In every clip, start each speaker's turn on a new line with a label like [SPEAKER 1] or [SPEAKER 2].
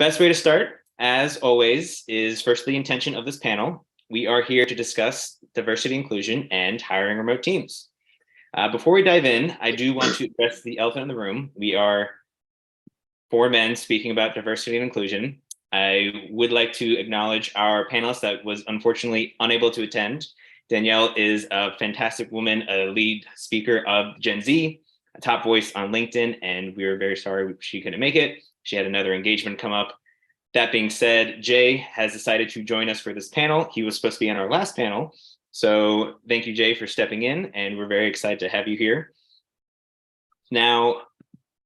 [SPEAKER 1] Best way to start, as always, is first the intention of this panel. We are here to discuss diversity, inclusion, and hiring remote teams. Before we dive in, I do want to address the elephant in the room. We are four men speaking about diversity and inclusion. I would like to acknowledge our panelist that was unfortunately unable to attend. Danielle is a fantastic woman, a lead speaker of Gen Z, a top voice on LinkedIn, and we are very sorry she couldn't make it. She had another engagement come up. That being said, Jay has decided to join us for this panel. He was supposed to be on our last panel. So thank you, Jay, for stepping in, and we're very excited to have you here. Now,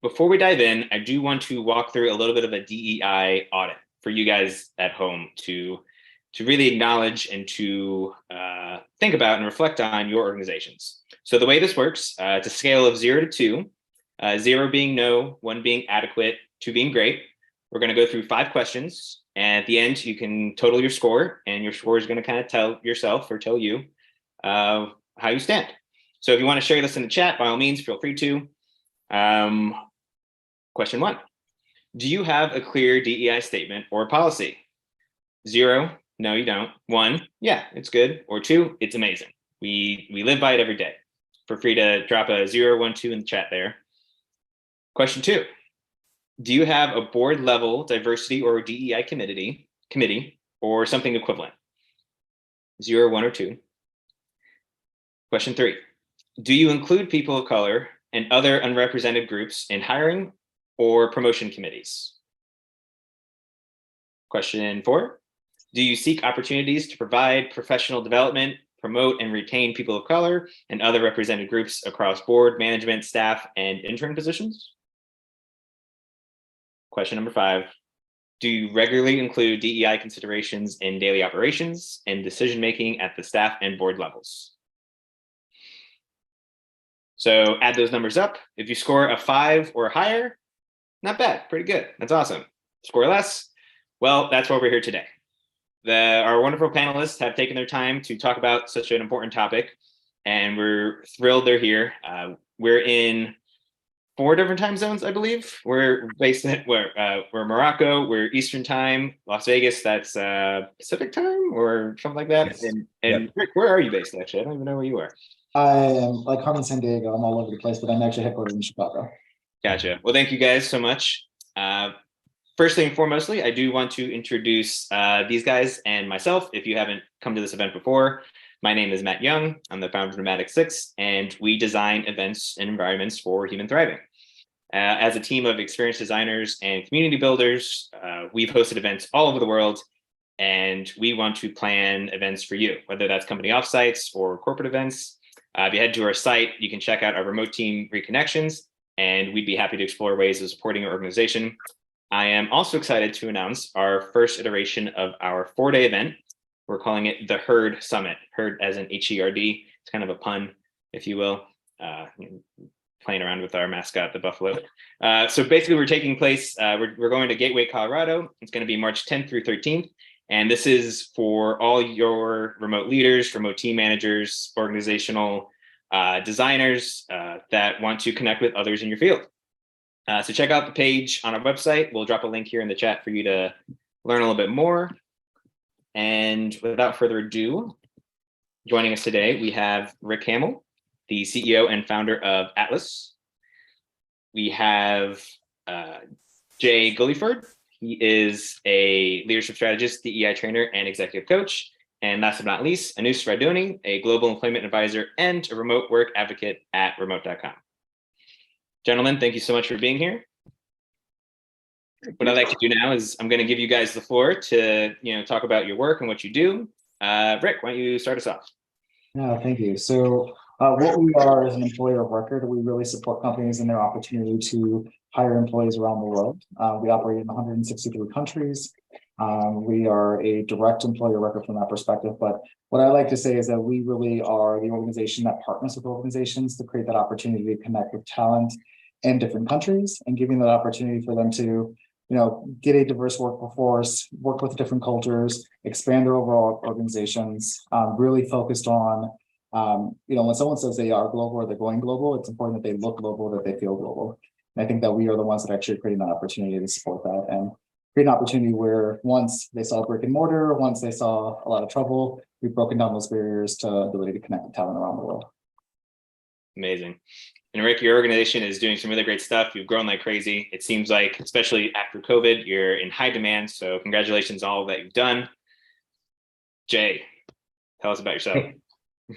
[SPEAKER 1] before we dive in, I do want to walk through a little bit of a DEI audit for you guys at home to really acknowledge and to think about and reflect on your organizations. So the way this works, it's a scale of 0 to 2, 0 being no, 1 being adequate, 2 being great. We're going to go through 5 questions, and at the end, you can total your score, and your score is going to kind of tell yourself or tell you how you stand. So if you want to share this in the chat, by all means, feel free to. Question 1, do you have a clear DEI statement or policy? 0, no, you don't. 1, yeah, it's good. Or 2, it's amazing. We live by it every day. Feel free to drop a 0, 1, 2 in the chat there. Question 2, do you have a board level diversity or DEI committee or something equivalent? 0, 1, or 2. Question 3, do you include people of color and other unrepresented groups in hiring or promotion committees? Question 4, do you seek opportunities to provide professional development, promote and retain people of color and other represented groups across board, management, staff, and intern positions? Question number 5, do you regularly include DEI considerations in daily operations and decision-making at the staff and board levels? So add those numbers up. If you score a 5 or higher, not bad, pretty good. That's awesome. Score less, well, that's why we're here today. Our wonderful panelists have taken their time to talk about such an important topic, and we're thrilled they're here. We're in 4 different time zones, I believe. We're based at we're Morocco, we're Eastern time, Las Vegas, that's Pacific time or something like that. Yes. And yep. Rick, where are you based actually? I don't even know where you are.
[SPEAKER 2] I am like home in San Diego. I'm all over the place, but I'm actually headquartered in Chicago.
[SPEAKER 1] Gotcha. Well, thank you guys so much. Firstly and foremostly, I do want to introduce these guys and myself. If you haven't come to this event before, my name is Matt Young. I'm the founder of Nomadic 6, and we design events and environments for human thriving. As a team of experienced designers and community builders, we've hosted events all over the world, and we want to plan events for you, whether that's company offsites or corporate events. If you head to our site, you can check out our remote team reconnections, and we'd be happy to explore ways of supporting your organization. I am also excited to announce our first iteration of our 4-day event. We're calling it the Herd Summit, Herd as in H-E-R-D. It's kind of a pun, if you will, playing around with our mascot, the buffalo. So basically we're taking place, we're going to Gateway, Colorado. It's going to be March 10th through 13th. And this is for all your remote leaders, remote team managers, organizational designers that want to connect with others in your field. So check out the page on our website. We'll drop a link here in the chat for you to learn a little bit more. And without further ado, joining us today, we have Rick Hamill, the CEO and founder of Atlas. We have Jay Gulliford. He is a leadership strategist, DEI trainer, and executive coach. And last but not least, Anus Radoni, a global employment advisor and a remote work advocate at remote.com. Gentlemen, thank you so much for being here. What I'd like to do now is I'm going to give you guys the floor to talk about your work and what you do. Rick, why don't you start us off?
[SPEAKER 2] No, thank you. So what we are is an employer of record. We really support companies in their opportunity to hire employees around the world. We operate in 163 countries. We are a direct employer of record from that perspective. But what I like to say is that we really are the organization that partners with organizations to create that opportunity to connect with talent in different countries and giving that opportunity for them to get a diverse workforce, work with different cultures, expand their overall organizations, really focused on, when someone says they are global or they're going global, it's important that they look global, that they feel global. And I think that we are the ones that are actually creating that opportunity to support that. And create an opportunity where once they saw brick and mortar, once they saw a lot of trouble, we've broken down those barriers to ability to connect with talent around the world.
[SPEAKER 1] Amazing. And Rick, your organization is doing some really great stuff. You've grown like crazy. It seems like, especially after COVID, you're in high demand. So congratulations on all that you've done. Jay, tell us about yourself.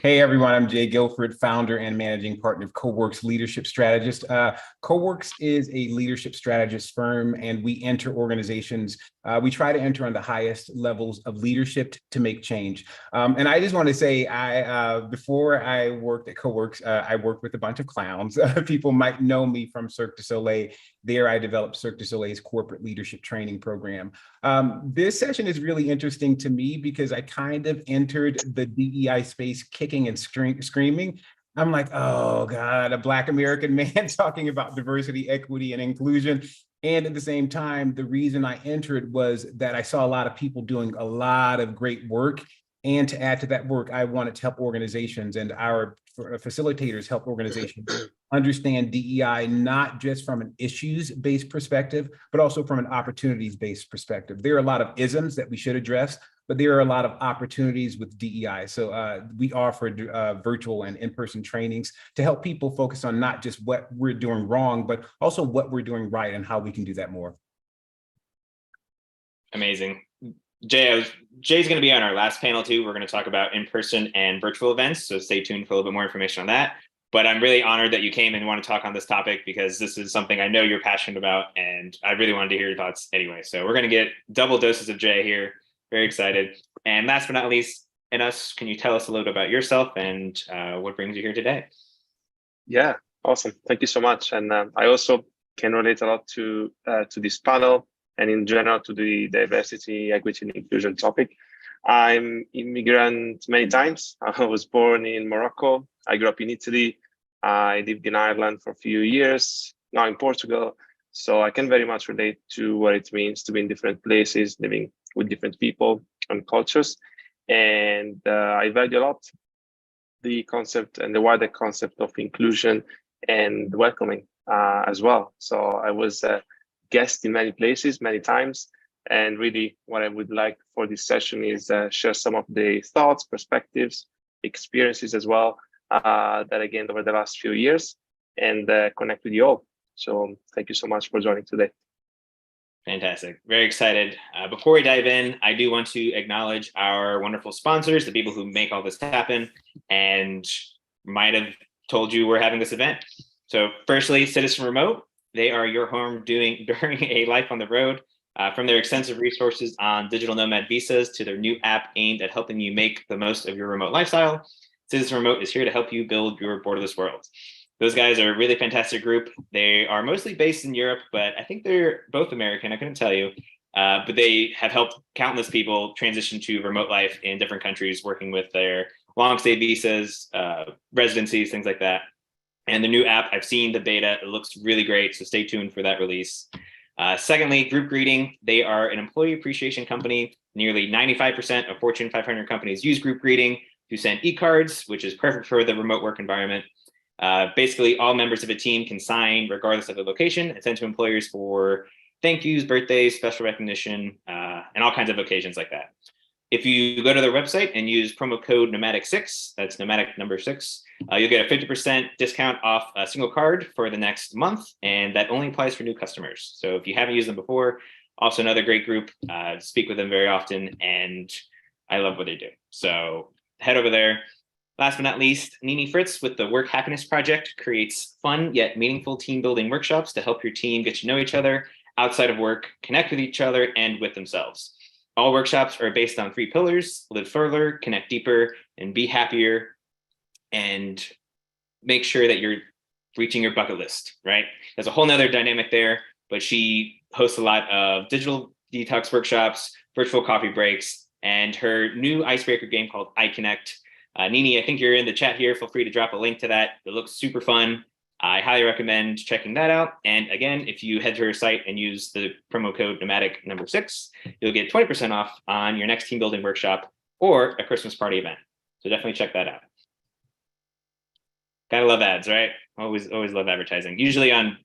[SPEAKER 3] Hey everyone, I'm Jay Guilford, founder and managing partner of CoWorks Leadership Strategist. CoWorks is a leadership strategist firm, and we enter organizations. We try to enter on the highest levels of leadership to make change. And I just want to say, before I worked at CoWorks, I worked with a bunch of clowns. People might know me from Cirque du Soleil. There, I developed Cirque du Soleil's corporate leadership training program. This session is really interesting to me because I kind of entered the DEI space kicking and screaming. I'm like, oh God, a Black American man talking about diversity, equity, and inclusion. And at the same time, the reason I entered was that I saw a lot of people doing a lot of great work. And to add to that work, I wanted to help organizations, and our facilitators help organizations understand DEI, not just from an issues-based perspective, but also from an opportunities-based perspective. There are a lot of isms that we should address, but there are a lot of opportunities with DEI. So we offer virtual and in-person trainings to help people focus on not just what we're doing wrong, but also what we're doing right and how we can do that more.
[SPEAKER 1] Amazing. Jay's going to be on our last panel too. We're going to talk about in-person and virtual events. So stay tuned for a little bit more information on that. But I'm really honored that you came and want to talk on this topic because this is something I know you're passionate about, and I really wanted to hear your thoughts anyway. So we're going to get double doses of Jay here. Very excited. And last but not least, Enos, can you tell us a little bit about yourself and what brings you here today?
[SPEAKER 4] Yeah, awesome. Thank you so much. And I also can relate a lot to this panel and in general to the diversity, equity, and inclusion topic. I'm immigrant many times. I was born in Morocco. I grew up in Italy. I lived in Ireland for a few years, now in Portugal. So I can very much relate to what it means to be in different places, living with different people and cultures. And I value a lot the concept and the wider concept of inclusion and welcoming as well. So I was a guest in many places, many times. And really what I would like for this session is share some of the thoughts, perspectives, experiences as well that I gained over the last few years and connect with you all. So thank you so much for joining today.
[SPEAKER 1] Fantastic. Very excited. Before we dive in, I do want to acknowledge our wonderful sponsors, the people who make all this happen and might have told you we're having this event. So firstly, Citizen Remote. They are your home during a life on the road. From their extensive resources on digital nomad visas to their new app aimed at helping you make the most of your remote lifestyle, Citizen Remote is here to help you build your borderless world. Those guys are a really fantastic group. They are mostly based in Europe, but I think they're both American. I couldn't tell you. But they have helped countless people transition to remote life in different countries, working with their long stay visas, residencies, things like that. And the new app, I've seen the beta. It looks really great. So stay tuned for that release. Secondly, Group Greeting. They are an employee appreciation company. Nearly 95% of Fortune 500 companies use Group Greeting to send e-cards, which is perfect for the remote work environment. Basically, all members of a team can sign regardless of the location and send to employers for thank yous, birthdays, special recognition, and all kinds of occasions like that. If you go to their website and use promo code nomadic6, that's nomadic number 6, you'll get a 50% discount off a single card for the next month, and that only applies for new customers. So if you haven't used them before, also another great group, speak with them very often, and I love what they do. So head over there. Last but not least, Nini Fritz with the Work Happiness Project creates fun yet meaningful team building workshops to help your team get to know each other outside of work, connect with each other, and with themselves. All workshops are based on 3 pillars: live further, connect deeper, and be happier, and make sure that you're reaching your bucket list, right? There's a whole nother dynamic there, but she hosts a lot of digital detox workshops, virtual coffee breaks, and her new icebreaker game called iConnect. Nini, I think you're in the chat here. Feel free to drop a link to that. It looks super fun. I highly recommend checking that out. And again, if you head to her site and use the promo code nomadic number 6, you'll get 20% off on your next team building workshop or a Christmas party event. So definitely check that out. Gotta love ads, right? Always love advertising. Usually on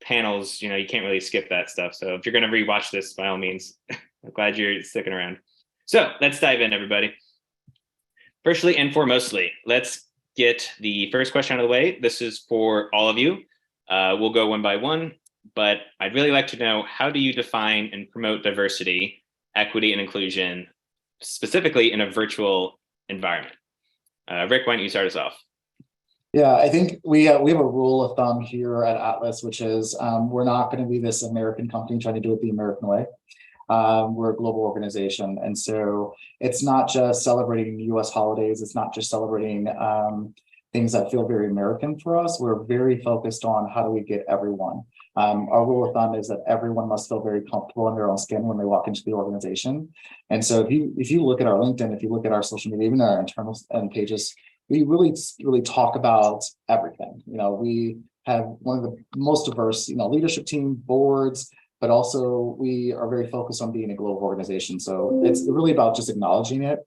[SPEAKER 1] panels, you can't really skip that stuff. So if you're going to rewatch this, by all means, I'm glad you're sticking around. So let's dive in, everybody. Firstly and foremostly, let's get the first question out of the way. This is for all of you. We'll go one by one, but I'd really like to know, how do you define and promote diversity, equity, and inclusion, specifically in a virtual environment? Rick, why don't you start us off?
[SPEAKER 2] Yeah, I think we have a rule of thumb here at Atlas, which is we're not going to be this American company trying to do it the American way. We're a global organization. And so it's not just celebrating US holidays. It's not just celebrating things that feel very American for us. We're very focused on how do we get everyone. Our rule of thumb is that everyone must feel very comfortable in their own skin when they walk into the organization. And so if you look at our LinkedIn, if you look at our social media, even our internal pages, we really talk about everything. We have one of the most diverse, leadership team, boards, but also we are very focused on being a global organization. So it's really about just acknowledging it,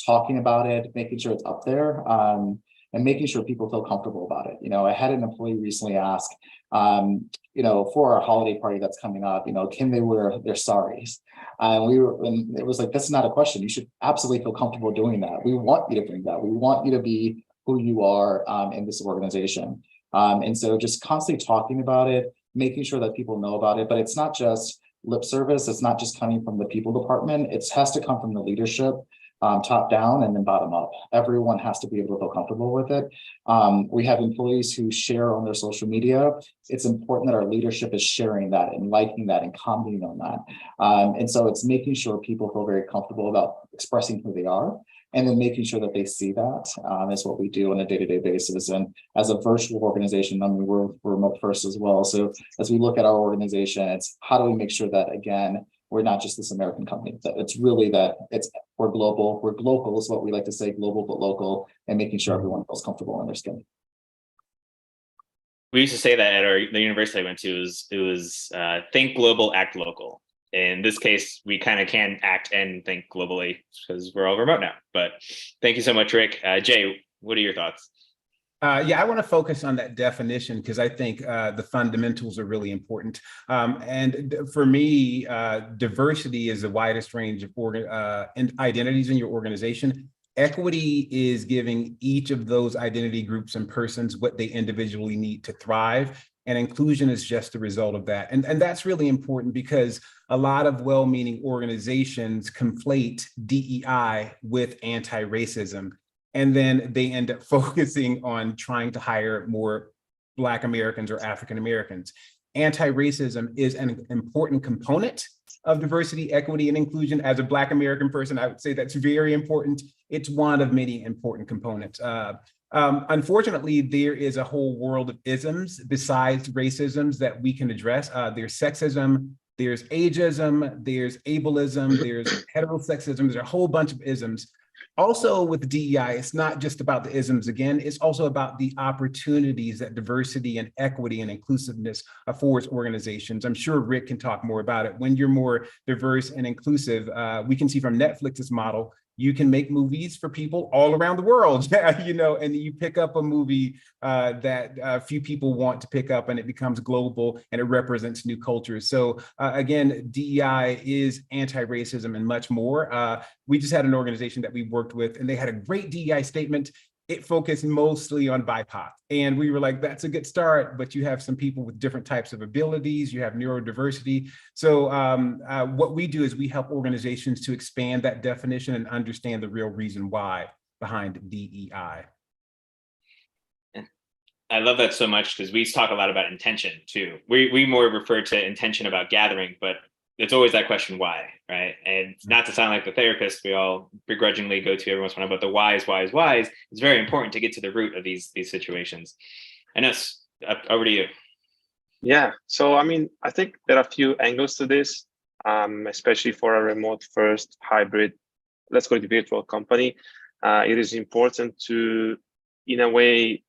[SPEAKER 2] talking about it, making sure it's up there, and making sure people feel comfortable about it. I had an employee recently ask, for our holiday party that's coming up, can they wear their saris? And it was like, that's not a question. You should absolutely feel comfortable doing that. We want you to bring that. We want you to be who you are in this organization. And so just constantly talking about it, making sure that people know about it, but it's not just lip service. It's not just coming from the people department. It has to come from the leadership, top down and then bottom up. Everyone has to be able to feel comfortable with it. We have employees who share on their social media. It's important that our leadership is sharing that and liking that and commenting on that. And so it's making sure people feel very comfortable about expressing who they are, and then making sure that they see that is what we do on a day-to-day basis. And as a virtual organization, we're remote first as well. So as we look at our organization, it's how do we make sure that, again, we're not just this American company, that it's really that we're global. We're local is what we like to say, global but local, and making sure everyone feels comfortable in their skin.
[SPEAKER 1] We used to say that at the university I went to, it was think global, act local. In this case, we kind of can act and think globally because we're all remote now. But thank you so much, Rick. Jay, what are your thoughts?
[SPEAKER 3] Yeah, I want to focus on that definition because I think the fundamentals are really important. And for me, diversity is the widest range of identities in your organization. Equity is giving each of those identity groups and persons what they individually need to thrive. And inclusion is just a result of that. And that's really important because a lot of well-meaning organizations conflate DEI with anti-racism. And then they end up focusing on trying to hire more Black Americans or African Americans. Anti-racism is an important component of diversity, equity, and inclusion. As a Black American person, I would say that's very important. It's one of many important components. Unfortunately, there is a whole world of isms besides racisms that we can address. There's sexism, there's ageism, there's ableism, there's heterosexism, there's a whole bunch of isms. Also with DEI, it's not just about the isms again, it's also about the opportunities that diversity and equity and inclusiveness affords organizations. I'm sure Rick can talk more about it. When you're more diverse and inclusive, we can see from Netflix's model, you can make movies for people all around the world, and you pick up a movie that few people want to pick up and it becomes global and it represents new cultures. So again, DEI is anti-racism and much more. We just had an organization that we worked with and they had a great DEI statement. It focused mostly on BIPOC. And we were like, that's a good start, but you have some people with different types of abilities, you have neurodiversity. So what we do is we help organizations to expand that definition and understand the real reason why behind DEI.
[SPEAKER 1] I love that so much because we talk a lot about intention too. We more refer to intention about gathering, but it's always that question, why, right? And not to sound like the therapist we all begrudgingly go to every once in a while, but the whys is very important to get to the root of these situations. And over to you.
[SPEAKER 4] Yeah, so I think there are a few angles to this, especially for a remote first hybrid, let's call it virtual company. It is important to, in a way,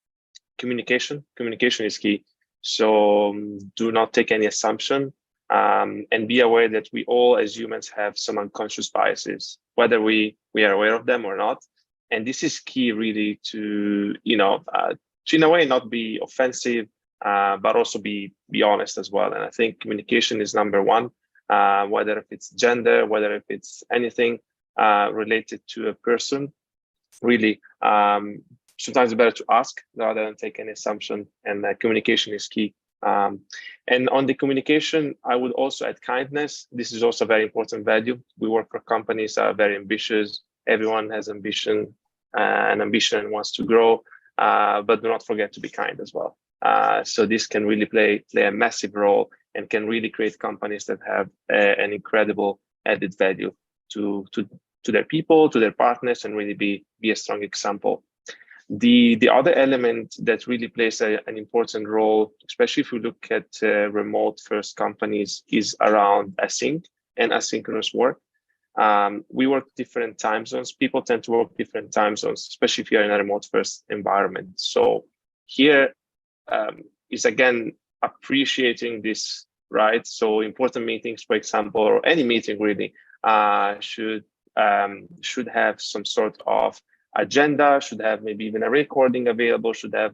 [SPEAKER 4] communication is key. So do not take any assumption. And be aware that we all as humans have some unconscious biases, whether we are aware of them or not. And this is key really to, in a way, not be offensive, but also be honest as well. And I think communication is number one, whether if it's gender, whether if it's anything related to a person, really. Sometimes it's better to ask rather than take an assumption, and communication is key. And on the communication, I would also add kindness. This is also a very important value. We work for companies that are very ambitious. Everyone has ambition and wants to grow, but do not forget to be kind as well. So this can really play a massive role and can really create companies that have an incredible added value to their people, to their partners, and really be a strong example. The other element that really plays an important role, especially if we look at remote first companies, is around async and asynchronous work. We work different time zones. People tend to work different time zones, especially if you're in a remote first environment. So here is again appreciating this, right? So important meetings, for example, or any meeting really should have some sort of agenda, should have maybe even a recording available, should have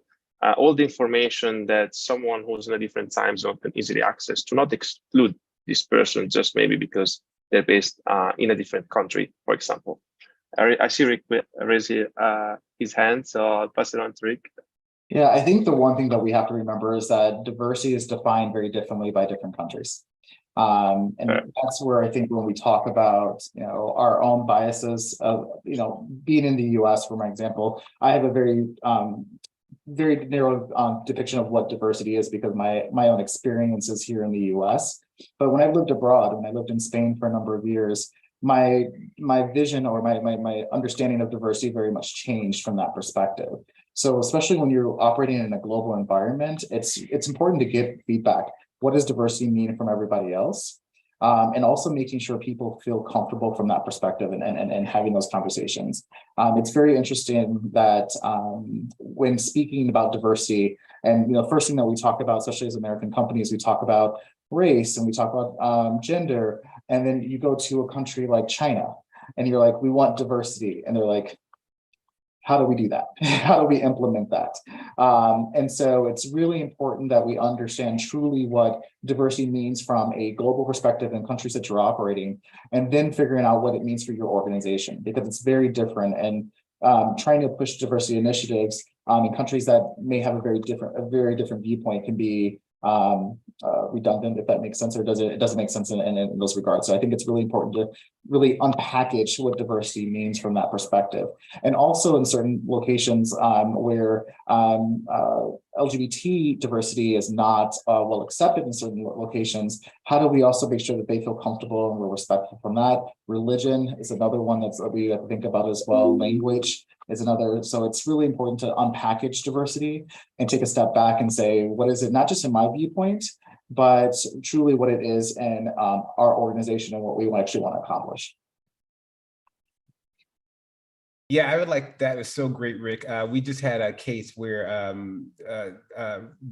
[SPEAKER 4] all the information that someone who's in a different time zone can easily access, to not exclude this person just maybe because they're based in a different country, for example. I see Rick raise his hand, so I'll pass it on to Rick.
[SPEAKER 2] Yeah, I think the one thing that we have to remember is that diversity is defined very differently by different countries. And that's where I think when we talk about, our own biases of, being in the US, for my example, I have a very narrow depiction of what diversity is because my own experiences here in the US. But when I lived abroad, when I lived in Spain for a number of years, my vision or my understanding of diversity very much changed from that perspective. So especially when you're operating in a global environment, it's important to give feedback. What does diversity mean from everybody else? And also making sure people feel comfortable from that perspective and having those conversations. It's very interesting that when speaking about diversity, and first thing that we talk about, especially as American companies, we talk about race and we talk about gender, and then you go to a country like China and you're like, we want diversity, and they're like, how do we do that? How do we implement that? And so it's really important that we understand truly what diversity means from a global perspective in countries that you're operating, and then figuring out what it means for your organization, because it's very different. And trying to push diversity initiatives in countries that may have a very different viewpoint can be redundant, if that makes sense, or it doesn't make sense in those regards. So I think it's really important to really unpackage what diversity means from that perspective. And also in certain locations where LGBT diversity is not well accepted in certain locations, how do we also make sure that they feel comfortable and we're respectful from that? Religion is another one that we have to think about as well. Language is another. So it's really important to unpackage diversity and take a step back and say, what is it, not just in my viewpoint, but truly what it is in our organization and what we actually want to accomplish.
[SPEAKER 3] Yeah, I would like that. Is so great, Rick. We just had a case where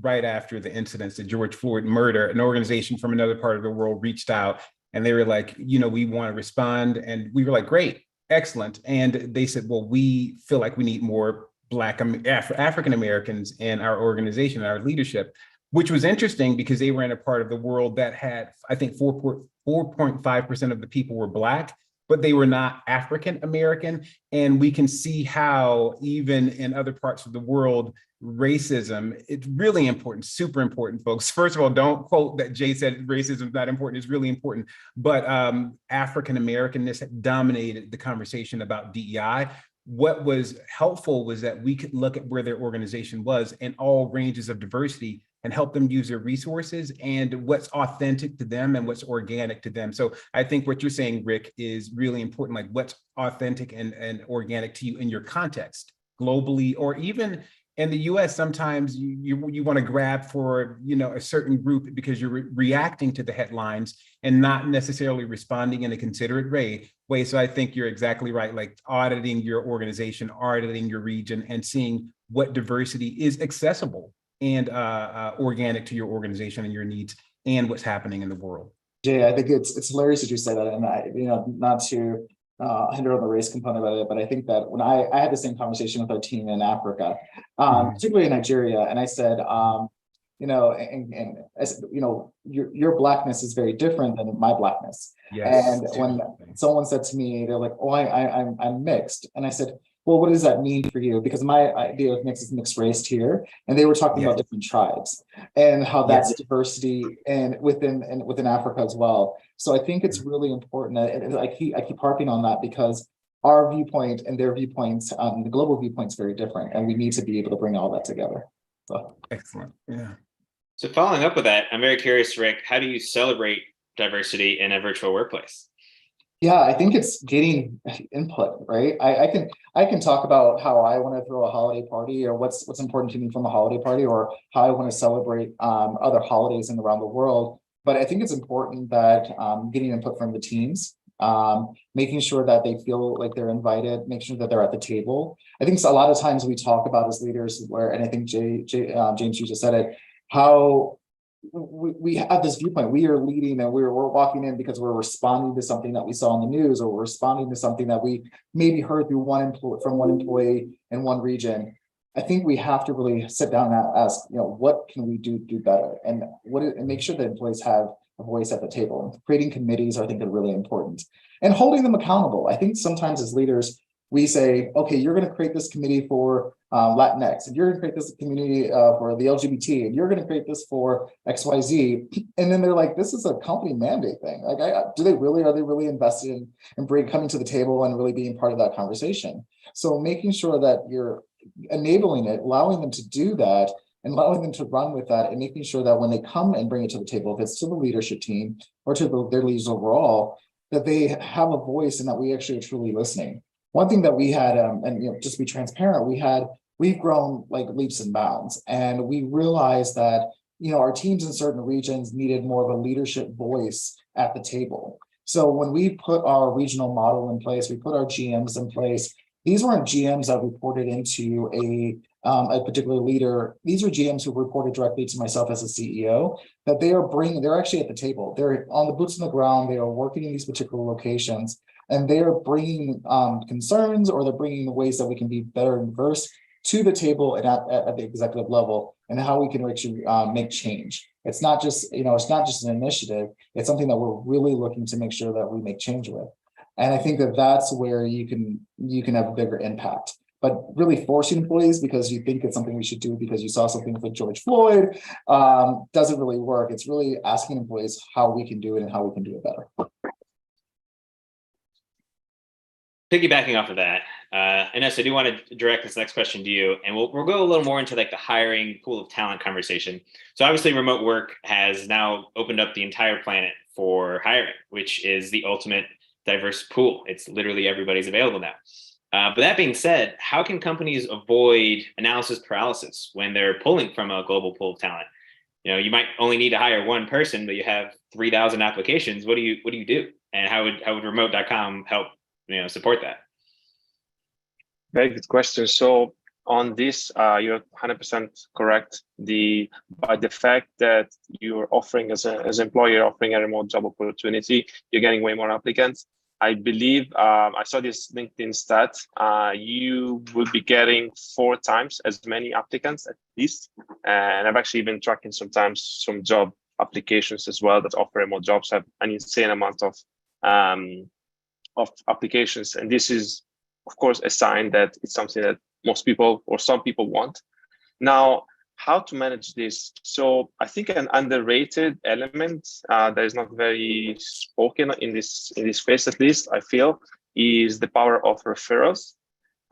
[SPEAKER 3] right after the incidents, the George Floyd murder, an organization from another part of the world reached out and they were like, we want to respond. And we were like, great, excellent. And they said, well, we feel like we need more Black African Americans in our organization, our leadership, which was interesting because they were in a part of the world that had, I think 4.5% of the people were Black, but they were not African American. And we can see how even in other parts of the world, racism, it's really important, super important, folks. First of all, don't quote that Jay said racism is not important, it's really important. But African Americanness dominated the conversation about DEI. What was helpful was that we could look at where their organization was and all ranges of diversity and help them use their resources and what's authentic to them and what's organic to them. So I think what you're saying, Rick, is really important, like what's authentic and organic to you in your context globally, or even in the US, sometimes you want to grab for a certain group because you're reacting to the headlines and not necessarily responding in a considerate way. So I think you're exactly right, like auditing your organization, auditing your region, and seeing what diversity is accessible and organic to your organization and your needs and what's happening in the world.
[SPEAKER 2] Jay, I think it's hilarious that you say that, and not to hinder on the race component of it, but I think that when I had the same conversation with our team in Africa, particularly in Nigeria, and I said, and as you know, your blackness is very different than my blackness.
[SPEAKER 3] Yes.
[SPEAKER 2] And when someone said to me, they're like, "Oh, I'm mixed," and I said, "Well, what does that mean for you?" Because my idea of mixed is mixed race here, and they were talking about different tribes and how that's diversity and within Africa as well. So I think it's really important. And I keep harping on that because our viewpoint and their viewpoints, the global viewpoint's very different, and we need to be able to bring all that together. So.
[SPEAKER 3] Excellent. Yeah.
[SPEAKER 1] So following up with that, I'm very curious, Rick, how do you celebrate diversity in a virtual workplace?
[SPEAKER 2] Yeah, I think it's getting input, right? I can talk about how I want to throw a holiday party, or what's important to me from a holiday party, or how I want to celebrate other holidays and around the world. But I think it's important that getting input from the teams, making sure that they feel like they're invited, make sure that they're at the table. I think a lot of times we talk about as leaders and I think James, you just said it, how we have this viewpoint. We are leading and we're walking in because we're responding to something that we saw in the news, or we're responding to something that we maybe heard through from one employee in one region. I think we have to really sit down and ask, what can we do better, and make sure that employees have a voice at the table. Creating committees, I think, are really important, and holding them accountable. I think sometimes as leaders, we say, okay, you're going to create this committee for Latinx, and you're going to create this community for the LGBT, and you're going to create this for XYZ. And then they're like, this is a company mandate thing. Like, are they really invested in coming to the table and really being part of that conversation? So making sure that you're enabling it, allowing them to do that, and allowing them to run with that, and making sure that when they come and bring it to the table, if it's to the leadership team or to their leaders overall, that they have a voice and that we actually are truly listening. One thing that we had, and just to be transparent, we've grown like leaps and bounds, and we realized that our teams in certain regions needed more of a leadership voice at the table. So when we put our regional model in place, we put our GMs in place. These weren't GMs that reported into a particular leader. These are GMs who reported directly to myself as a CEO. That they're actually at the table. They're on the boots on the ground. They are working in these particular locations. And they're bringing concerns, or they're bringing ways that we can be better and diverse to the table and at the executive level, and how we can actually make change. It's not just an initiative. It's something that we're really looking to make sure that we make change with. And I think that that's where you can have a bigger impact. But really forcing employees because you think it's something we should do because you saw something with George Floyd doesn't really work. It's really asking employees how we can do it and how we can do it better.
[SPEAKER 1] Piggybacking off of that, Ines, I do want to direct this next question to you, and we'll go a little more into like the hiring pool of talent conversation. So obviously remote work has now opened up the entire planet for hiring, which is the ultimate diverse pool. It's literally everybody's available now. But that being said, how can companies avoid analysis paralysis when they're pulling from a global pool of talent? You might only need to hire one person, but you have 3,000 applications. What do you do? And how would remote.com help support that?
[SPEAKER 4] Very good question. So on this, you're 100% correct. By the fact that you're offering as an employer, offering a remote job opportunity, you're getting way more applicants. I believe I saw this LinkedIn stat. You will be getting 4 times as many applicants at least. And I've actually been tracking sometimes some job applications as well that offer remote jobs have an insane amount of applications. And this is, of course, a sign that it's something that most people or some people want. Now, how to manage this? So I think an underrated element that is not very spoken in this space, at least I feel, is the power of referrals.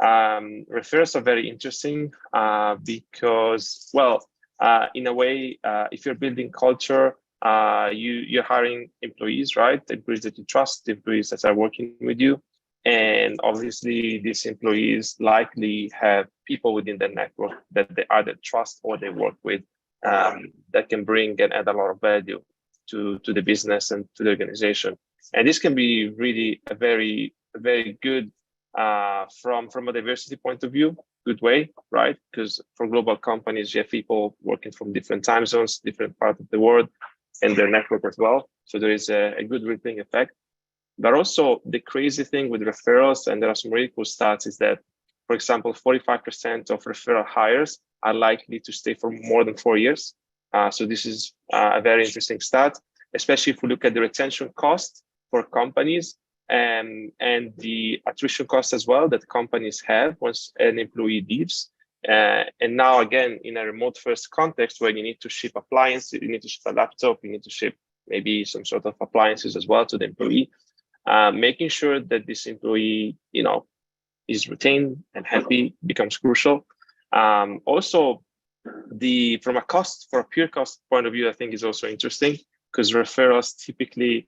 [SPEAKER 4] Referrals are very interesting because, in a way, if you're building culture, you're hiring employees, right? The employees that you trust, the employees that are working with you. And obviously, these employees likely have people within their network that they either trust or they work with that can bring and add a lot of value to the business and to the organization. And this can be really a very, very good from a diversity point of view, good way, right? Because for global companies, you have people working from different time zones, different parts of the world, and their network as well. So there is a good rippling effect. But also the crazy thing with referrals, and there are some really cool stats, is that, for example, 45% of referral hires are likely to stay for more than 4 years. So this is a very interesting stat, especially if we look at the retention cost for companies and the attrition cost as well that companies have once an employee leaves. And now again, in a remote first context where you need to ship appliances, you need to ship a laptop, you need to ship maybe some sort of appliances as well to the employee, making sure that this employee, is retained and happy becomes crucial. Also, from a pure cost point of view, I think is also interesting because referrals typically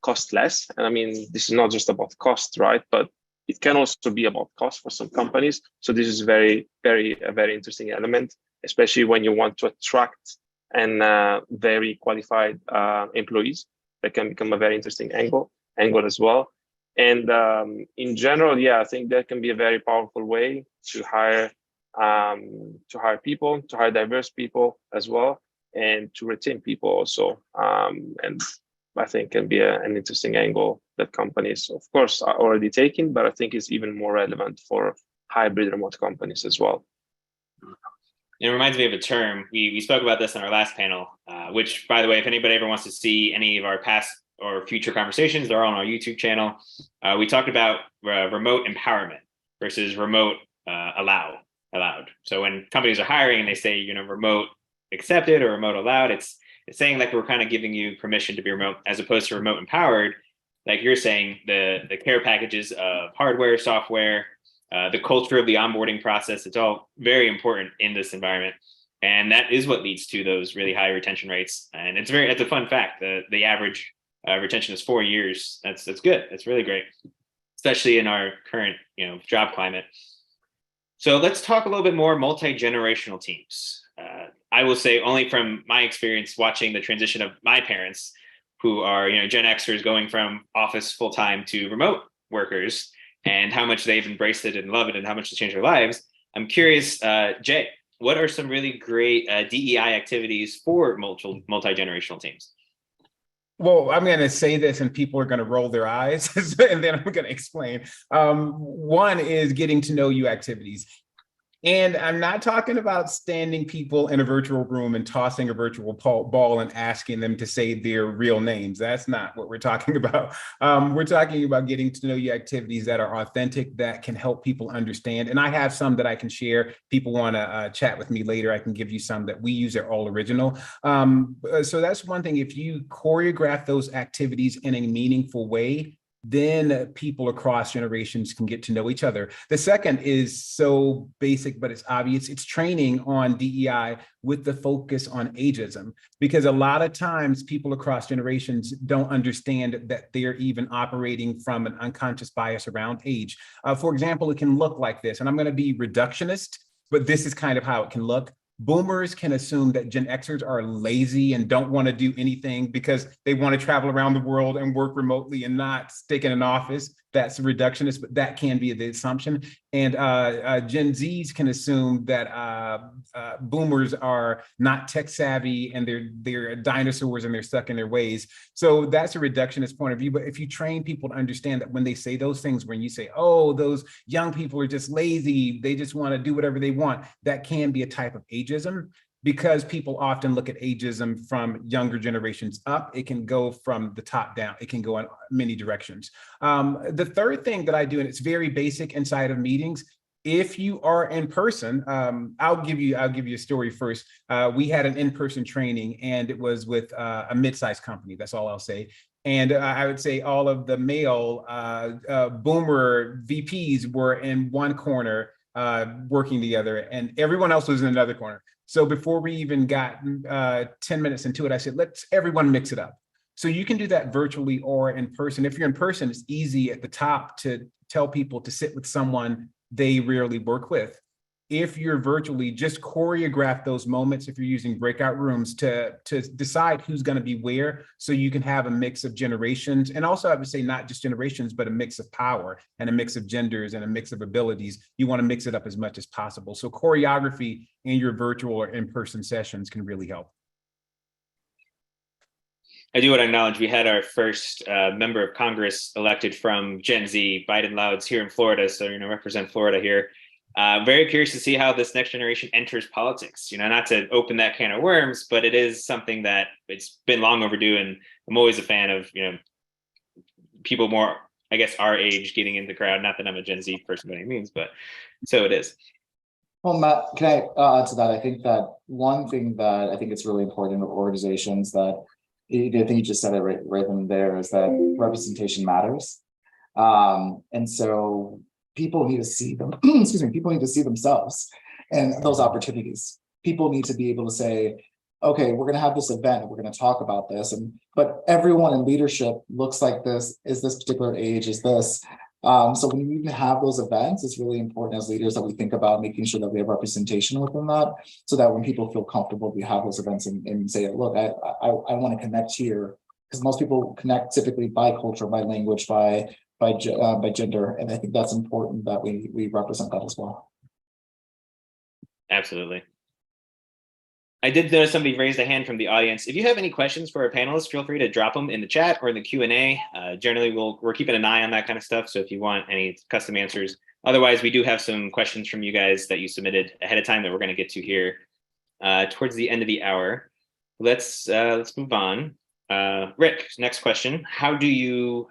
[SPEAKER 4] cost less. And I mean, this is not just about cost, right? But it can also be about cost for some companies. So this is a very interesting element, especially when you want to attract and very qualified employees. That can become a very interesting angle as well. And in general, I think that can be a very powerful way to hire people, to hire diverse people as well, and to retain people also. And I think can be an interesting angle that companies, of course, are already taking, but I think is even more relevant for hybrid remote companies as well.
[SPEAKER 1] It reminds me of a term. We spoke about this in our last panel, which, by the way, if anybody ever wants to see any of our past or future conversations, they're all on our YouTube channel. We talked about remote empowerment versus remote allowed. So when companies are hiring and they say, remote accepted or remote allowed, it's saying like we're kind of giving you permission to be remote as opposed to remote empowered. Like you're saying, the care packages of hardware, software, the culture of the onboarding process, it's all very important in this environment. And that is what leads to those really high retention rates. And it's a fun fact. The average retention is 4 years. That's good. That's really great, especially in our current job climate. So let's talk a little bit more multi-generational teams. I will say, only from my experience watching the transition of my parents, who are Gen Xers going from office full time to remote workers, and how much they've embraced it and love it, and how much it's changed their lives. I'm curious, Jay, what are some really great DEI activities for multi-generational teams?
[SPEAKER 3] Well, I'm going to say this and people are going to roll their eyes, and then I'm going to explain. One is getting to know you activities. And I'm not talking about standing people in a virtual room and tossing a virtual ball and asking them to say their real names. That's not what we're talking about. We're talking about getting to know you activities that are authentic, that can help people understand. And I have some that I can share. People want to chat with me later, I can give you some that we use. They're all original. So that's one thing. If you choreograph those activities in a meaningful way, then people across generations can get to know each other. The second is so basic, but it's obvious. It's training on DEI with the focus on ageism, because a lot of times people across generations don't understand that they're even operating from an unconscious bias around age. For example, it can look like this, and I'm going to be reductionist, but this is kind of how it can look. Boomers can assume that Gen Xers are lazy and don't want to do anything because they want to travel around the world and work remotely and not stick in an office. That's reductionist, but that can be the assumption. And Gen Zs can assume that boomers are not tech savvy and they're dinosaurs and they're stuck in their ways. So that's a reductionist point of view. But if you train people to understand that when they say those things, when you say, oh, those young people are just lazy, they just want to do whatever they want, that can be a type of ageism. Because people often look at ageism from younger generations up. It can go from the top down. It can go in many directions. The third thing that I do, and it's very basic inside of meetings, if you are in person, I'll give you a story first. We had an in-person training, and it was with a mid-sized company. That's all I'll say. And I would say all of the male boomer VPs were in one corner working together, and everyone else was in another corner. So before we even got 10 minutes into it, I said, let's everyone mix it up. So you can do that virtually or in person. If you're in person, it's easy at the top to tell people to sit with someone they rarely work with. If you're virtually, just choreograph those moments if you're using breakout rooms to decide who's going to be where, so you can have a mix of generations. And also I would say not just generations, but a mix of power and a mix of genders and a mix of abilities. You want to mix it up as much as possible. So choreography in your virtual or in-person sessions can really help.
[SPEAKER 1] I do want to acknowledge we had our first member of Congress elected from Gen Z, Biden Louds, here in Florida. So, represent Florida here. Very curious to see how this next generation enters politics. Not to open that can of worms, but it is something that it's been long overdue, and I'm always a fan of people more, I guess, our age getting into the crowd. Not that I'm a Gen Z person by any means, but so it is.
[SPEAKER 2] Well, Matt, can I add to that? I think that one thing that I think it's really important in organizations that I think you just said it right in there is that representation matters. And so people need to see them, excuse me, people need to see themselves and those opportunities. People need to be able to say, okay, we're going to have this event, we're going to talk about this, but everyone in leadership looks like this, is this particular age, is this. So when we even have those events, it's really important as leaders that we think about making sure that we have representation within that, so that when people feel comfortable, we have those events and say, look, I want to connect here, because most people connect typically by culture, by language, by gender, and I think that's important that we represent that as well.
[SPEAKER 1] Absolutely. I did notice somebody raised a hand from the audience. If you have any questions for our panelists, feel free to drop them in the chat or in the Q&A. Generally, we're keeping an eye on that kind of stuff, so if you want any custom answers. Otherwise, we do have some questions from you guys that you submitted ahead of time that we're going to get to here towards the end of the hour. Let's move on. Rick, next question. How do you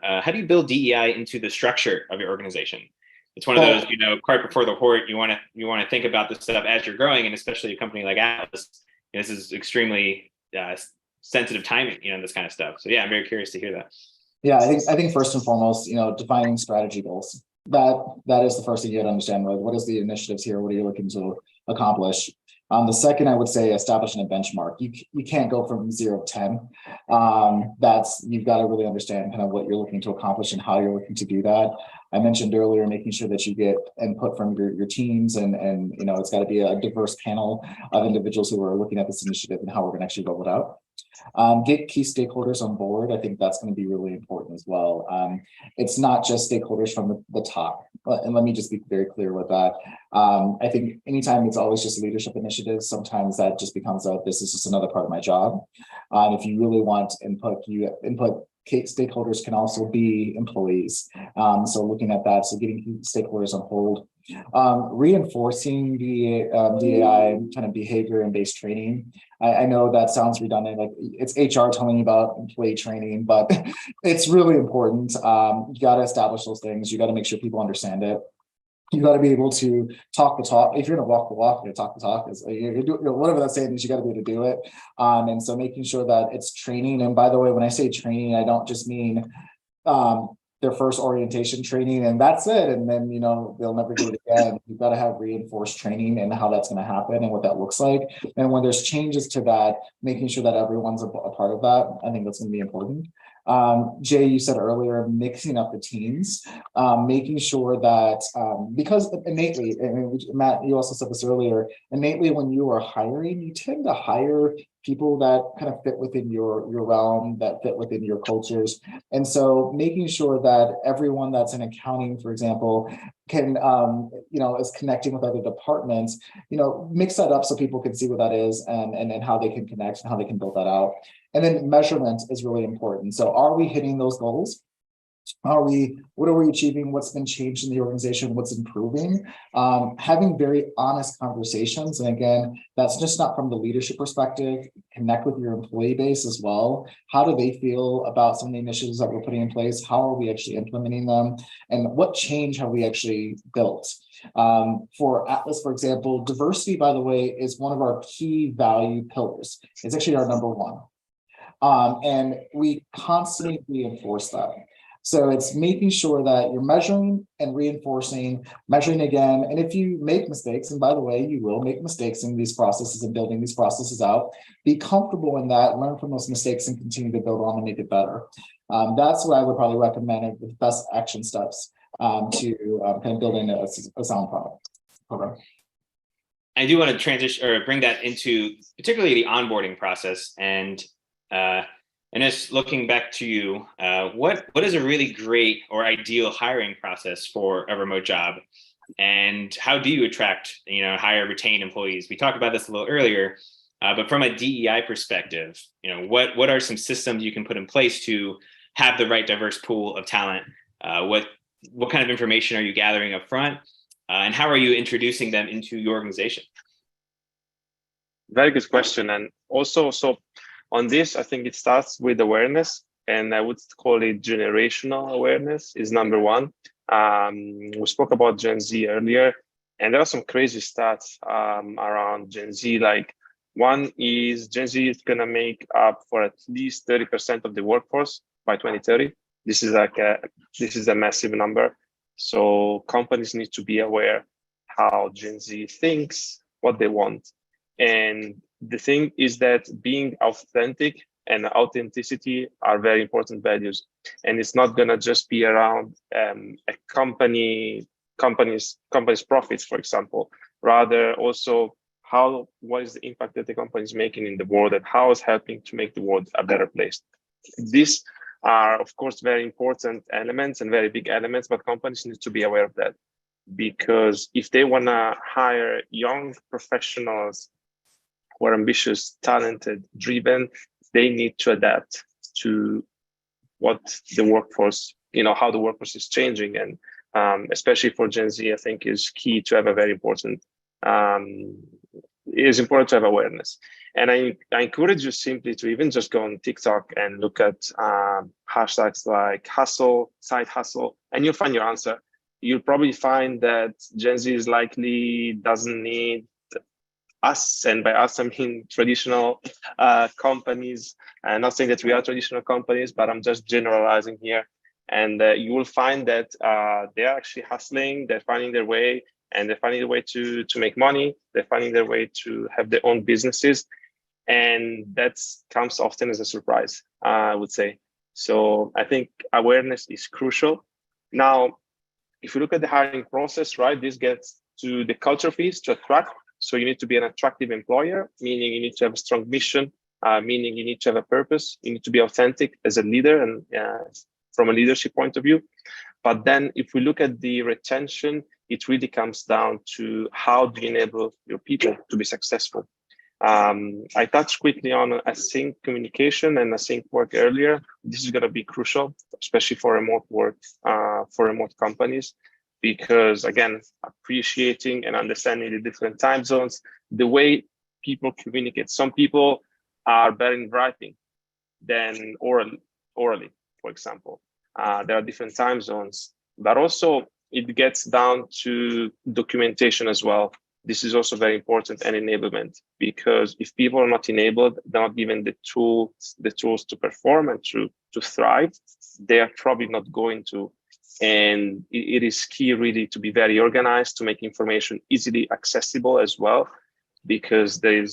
[SPEAKER 1] build DEI into the structure of your organization? It's one of those, cart before the horse. You want to think about this stuff as you're growing, and especially a company like Atlas. This is extremely sensitive timing, this kind of stuff. So yeah, I'm very curious to hear that.
[SPEAKER 2] Yeah, I think first and foremost, defining strategy goals. That is the first thing you have to understand. Right? What is the initiatives here? What are you looking to accomplish? The second, I would say, establishing a benchmark. You can't go from 0 to 10. You've got to really understand kind of what you're looking to accomplish and how you're looking to do that. I mentioned earlier, making sure that you get input from your teams, and it's got to be a diverse panel of individuals who are looking at this initiative and how we're going to actually roll it out. Get key stakeholders on board. I think that's going to be really important as well. It's not just stakeholders from the top. And let me just be very clear with that. I think anytime it's always just leadership initiatives, sometimes that just becomes this is just another part of my job. If you really want input, stakeholders can also be employees. So looking at that, so getting stakeholders on hold. Reinforcing the DEI kind of behavior and based training. I know that sounds redundant, like it's HR telling you about employee training, but it's really important. You got to establish those things. You got to make sure people understand it. You got to be able to talk the talk. If you're going to walk the walk, you're going to talk the talk. Whatever that saying is, you got to be able to do it. And so making sure that it's training. And by the way, when I say training, I don't just mean their first orientation training and that's it, and then they'll never do it again. You've got to have reinforced training and how that's going to happen and what that looks like. And when there's changes to that, making sure that everyone's a part of that, I think that's going to be important. Jay, you said earlier, mixing up the teams, making sure that because innately, Matt, you also said this earlier, innately when you are hiring, you tend to hire people that kind of fit within your realm, that fit within your cultures. And so making sure that everyone that's in accounting, for example, can, is connecting with other departments, mix that up so people can see what that is and how they can connect and how they can build that out. And then measurement is really important. So are we hitting those goals? What are we achieving? What's been changed in the organization? What's improving? Having very honest conversations. And again, that's just not from the leadership perspective. Connect with your employee base as well. How do they feel about some of the initiatives that we're putting in place? How are we actually implementing them? And what change have we actually built? For Atlas, for example, diversity, by the way, is one of our key value pillars. It's actually our number one. And we constantly reinforce that. So it's making sure that you're measuring and reinforcing, measuring again. And if you make mistakes, and by the way, you will make mistakes in these processes and building these processes out, be comfortable in that, learn from those mistakes and continue to build on and make it better. That's what I would probably recommend with best action steps to kind of building a sound product program.
[SPEAKER 1] I do want to transition or bring that into particularly the onboarding process and just looking back to you, what is a really great or ideal hiring process for a remote job, and how do you attract, hire, retain employees? We talked about this a little earlier, but from a DEI perspective, what are some systems you can put in place to have the right diverse pool of talent? What kind of information are you gathering up front? and how are you introducing them into your organization?
[SPEAKER 4] Very good question. And also, so on this, I think it starts with awareness, and I would call it generational awareness is number one. We spoke about Gen Z earlier, and there are some crazy stats around Gen Z. Like one is Gen Z is going to make up for at least 30% of the workforce by 2030. This is a massive number. So companies need to be aware how Gen Z thinks, what they want. And the thing is that being authentic and authenticity are very important values. And it's not going to just be around a company's profits, for example. Rather, also what is the impact that the company is making in the world, and how it's helping to make the world a better place. These are, of course, very important elements and very big elements, but companies need to be aware of that. Because if they want to hire young professionals who are ambitious, talented, driven, they need to adapt to what the workforce, how the workforce is changing. And especially for Gen Z, I think is key to have a very important, it is important to have awareness. And I encourage you simply to even just go on TikTok and look at hashtags like hustle, side hustle, and you'll find your answer. You'll probably find that Gen Z is likely doesn't need us, and by us I mean traditional companies. I'm not saying that we are traditional companies, but I'm just generalizing here. And you will find that they're actually hustling, they're finding their way, and they're finding a way to make money. They're finding their way to have their own businesses. And that comes often as a surprise, I would say. So I think awareness is crucial. Now, if you look at the hiring process, right, this gets to the culture piece to attract. So you need to be an attractive employer, meaning you need to have a strong mission, meaning you need to have a purpose. You need to be authentic as a leader and from a leadership point of view. But then if we look at the retention, it really comes down to how do you enable your people to be successful. I touched quickly on async communication and async work earlier. This is going to be crucial, especially for remote work, for remote companies, because again, appreciating and understanding the different time zones, the way people communicate. Some people are better in writing than orally, for example. There are different time zones, but also it gets down to documentation as well. This is also very important, and enablement, because if people are not enabled, they're not given the tools to perform and to thrive, they are probably not going to. And it is key really to be very organized, to make information easily accessible as well, because there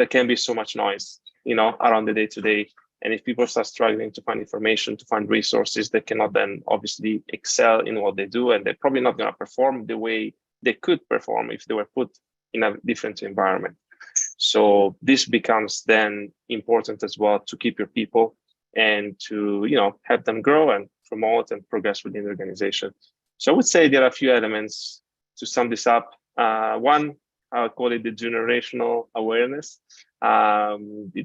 [SPEAKER 4] can be so much noise, around the day-to-day. And if people start struggling to find information, to find resources, they cannot then obviously excel in what they do, and they're probably not going to perform the way they could perform if they were put in a different environment. So this becomes then important as well, to keep your people and to help them grow and promote and progress within the organization. So I would say there are a few elements to sum this up. One, I would call it the generational awareness.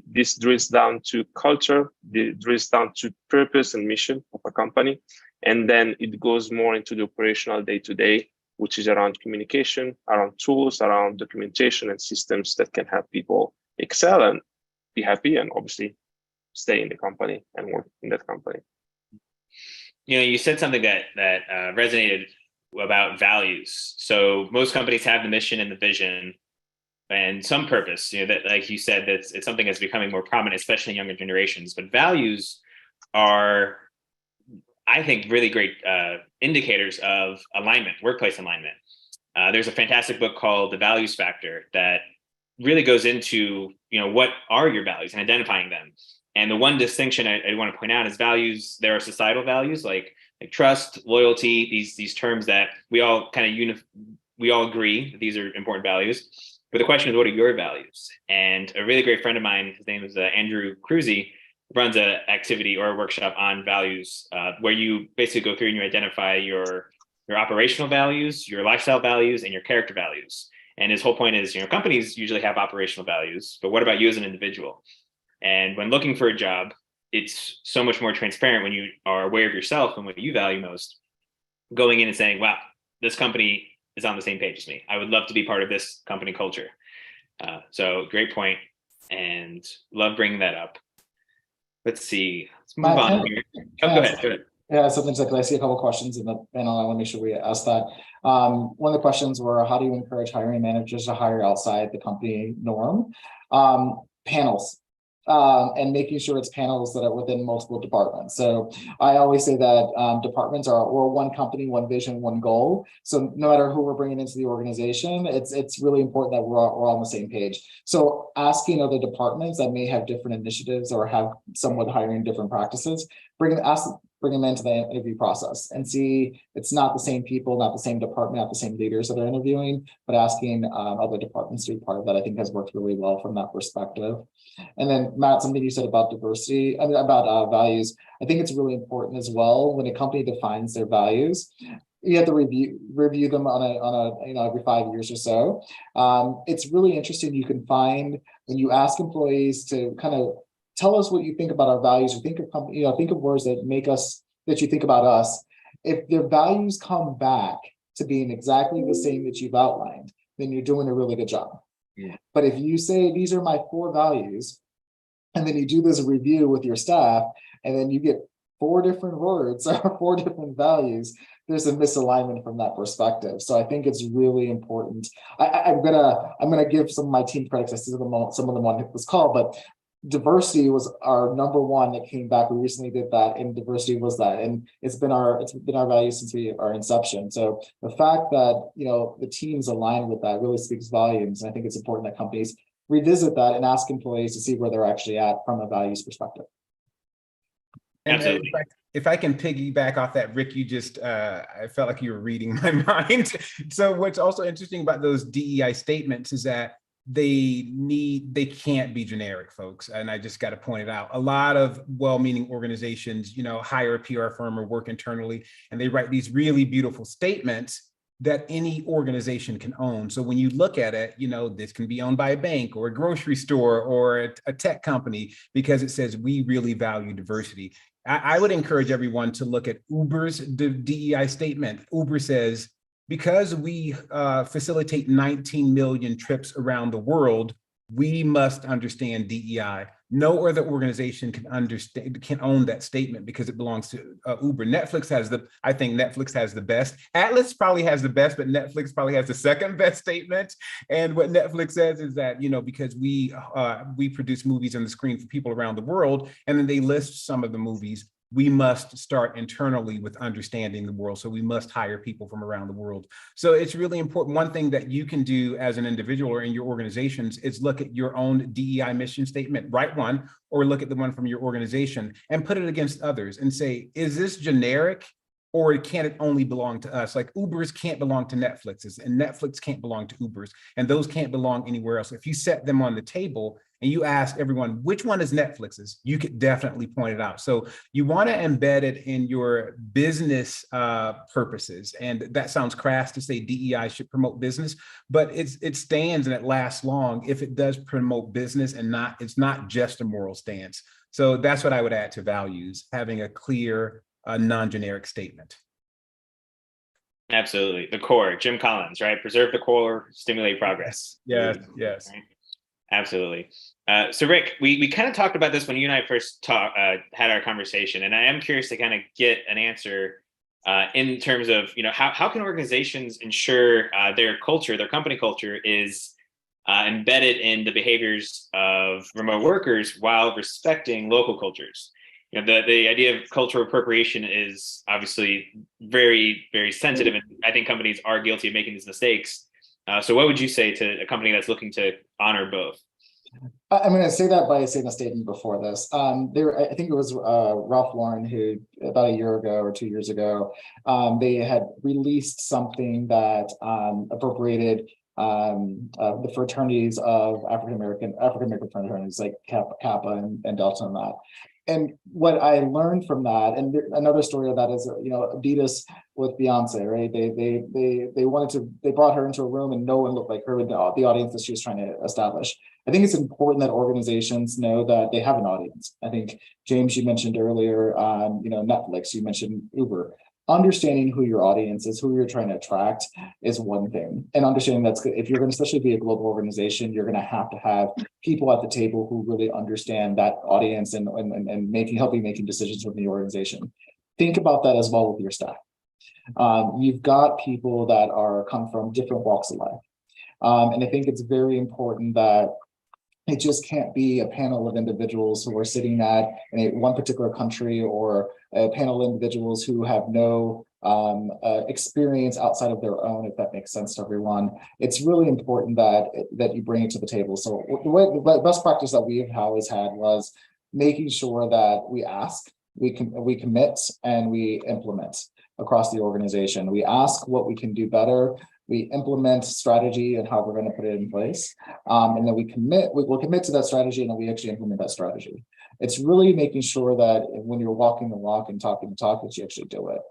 [SPEAKER 4] This drills down to culture, it drills down to purpose and mission of a company, and then it goes more into the operational day-to-day, which is around communication, around tools, around documentation and systems that can help people excel and be happy, and obviously stay in the company and work in that company.
[SPEAKER 1] You said something that resonated about values. So most companies have the mission and the vision and some purpose, that, like you said, it's something that's becoming more prominent, especially in younger generations. But values are, I think, really great indicators of alignment, workplace alignment. There's a fantastic book called The Values Factor that really goes into, what are your values and identifying them. And the one distinction I want to point out is values. There are societal values like trust, loyalty, these terms that we all we all agree that these are important values. But the question is, what are your values? And a really great friend of mine, his name is Andrew Cruzy, runs an activity or a workshop on values where you basically go through and you identify your operational values, your lifestyle values, and your character values. And his whole point is, companies usually have operational values, but what about you as an individual? And when looking for a job, it's so much more transparent when you are aware of yourself and what you value most, going in and saying, wow, this company is on the same page as me. I would love to be part of this company culture. So great point, and love bringing that up. Let's see. Let's move
[SPEAKER 2] Matt,
[SPEAKER 1] on here. Oh, go ahead. Go ahead.
[SPEAKER 2] Yeah, something like I see a couple questions in the panel. I want to make sure we ask that. One of the questions were, how do you encourage hiring managers to hire outside the company norm? Panels. And making sure it's panels that are within multiple departments. So I always say that departments we're one company, one vision, one goal. So no matter who we're bringing into the organization, it's really important that we're all on the same page. So asking other departments that may have different initiatives or have somewhat hiring different practices, bring them into the interview process and see it's not the same people, not the same department, not the same leaders that are interviewing, but asking other departments to be part of that, I think has worked really well from that perspective. And then Matt, something you said about diversity, about values, I think it's really important as well when a company defines their values. You have to review them on a every 5 years or so. It's really interesting. You can find when you ask employees to kind of tell us what you think about our values, or think of think of words that you think about us. If their values come back to being exactly the same that you've outlined, then you're doing a really good job. Yeah. But if you say these are my 4 values, and then you do this review with your staff, and then you get 4 different words or 4 different values, there's a misalignment from that perspective. So I think it's really important. I'm gonna give some of my team credits. I see some of them on this call, but diversity was our number 1 that came back. We recently did that, and diversity was that, and it's been our value since our inception. So the fact that the teams aligned with that really speaks volumes. And I think it's important that companies revisit that and ask employees to see where they're actually at from a values perspective.
[SPEAKER 3] And if I can piggyback off that, Rick, you just, I felt like you were reading my mind. So what's also interesting about those DEI statements is that they can't be generic, folks. And I just got to point it out. A lot of well-meaning organizations, hire a PR firm or work internally, and they write these really beautiful statements that any organization can own. So when you look at it, this can be owned by a bank or a grocery store or a tech company, because it says we really value diversity. I would encourage everyone to look at Uber's DEI statement. Uber says, because we facilitate 19 million trips around the world, we must understand DEI. No other organization can own that statement because it belongs to Uber. I think Netflix has the best. Atlas probably has the best, but Netflix probably has the second best statement. And what Netflix says is that, because we produce movies on the screen for people around the world, and then they list some of the movies, we must start internally with understanding the world. So we must hire people from around the world. So it's really important. One thing that you can do as an individual or in your organizations is look at your own DEI mission statement, write one, or look at the one from your organization and put it against others and say, is this generic? Or can it only belong to us? Like Ubers can't belong to Netflix's, and Netflix can't belong to Uber's, and those can't belong anywhere else. If you set them on the table and you ask everyone, which one is Netflix's, you could definitely point it out. So you want to embed it in your business purposes. And that sounds crass to say DEI should promote business, but it stands and it lasts long if it does promote business and it's not just a moral stance. So that's what I would add to values, having a clear, non-generic statement.
[SPEAKER 1] Absolutely. The core, Jim Collins, right? Preserve the core, stimulate progress.
[SPEAKER 3] Yes.
[SPEAKER 1] Right? Absolutely. So Rick, we kind of talked about this when you and I first had our conversation, and I am curious to kind of get an answer in terms of, how can organizations ensure their culture, their company culture is embedded in the behaviors of remote workers while respecting local cultures? The idea of cultural appropriation is obviously very, very sensitive, and I think companies are guilty of making these mistakes. So what would you say to a company that's looking to honor both?
[SPEAKER 2] I'm going to say that by saying a statement before this. I think it was Ralph Lauren who, about a year ago or 2 years ago, they had released something that appropriated the fraternities of African American fraternities like Kappa and Delta and that. And what I learned from that, and another story of that is, Adidas with Beyonce, right? They brought her into a room and no one looked like her with the audience that she was trying to establish. I think it's important that organizations know that they have an audience. I think, James, you mentioned earlier, Netflix, you mentioned Uber. understanding who your audience is, who you're trying to attract is one thing. And understanding that's good. If you're going to especially be a global organization, you're going to have people at the table who really understand that audience and helping making decisions within the organization. Think about that as well with your staff. You've got people that come from different walks of life. And I think it's very important that it just can't be a panel of individuals who are sitting in one particular country, or a panel of individuals who have no experience outside of their own, if that makes sense to everyone. It's really important that you bring it to the table. So the best practice that we've always had was making sure that we ask, we commit, and we implement across the organization. We ask what we can do better. We implement strategy and how we're going to put it in place. And then we'll commit to that strategy, and then we actually implement that strategy. It's really making sure that when you're walking the walk and talking the talk, that you actually do it.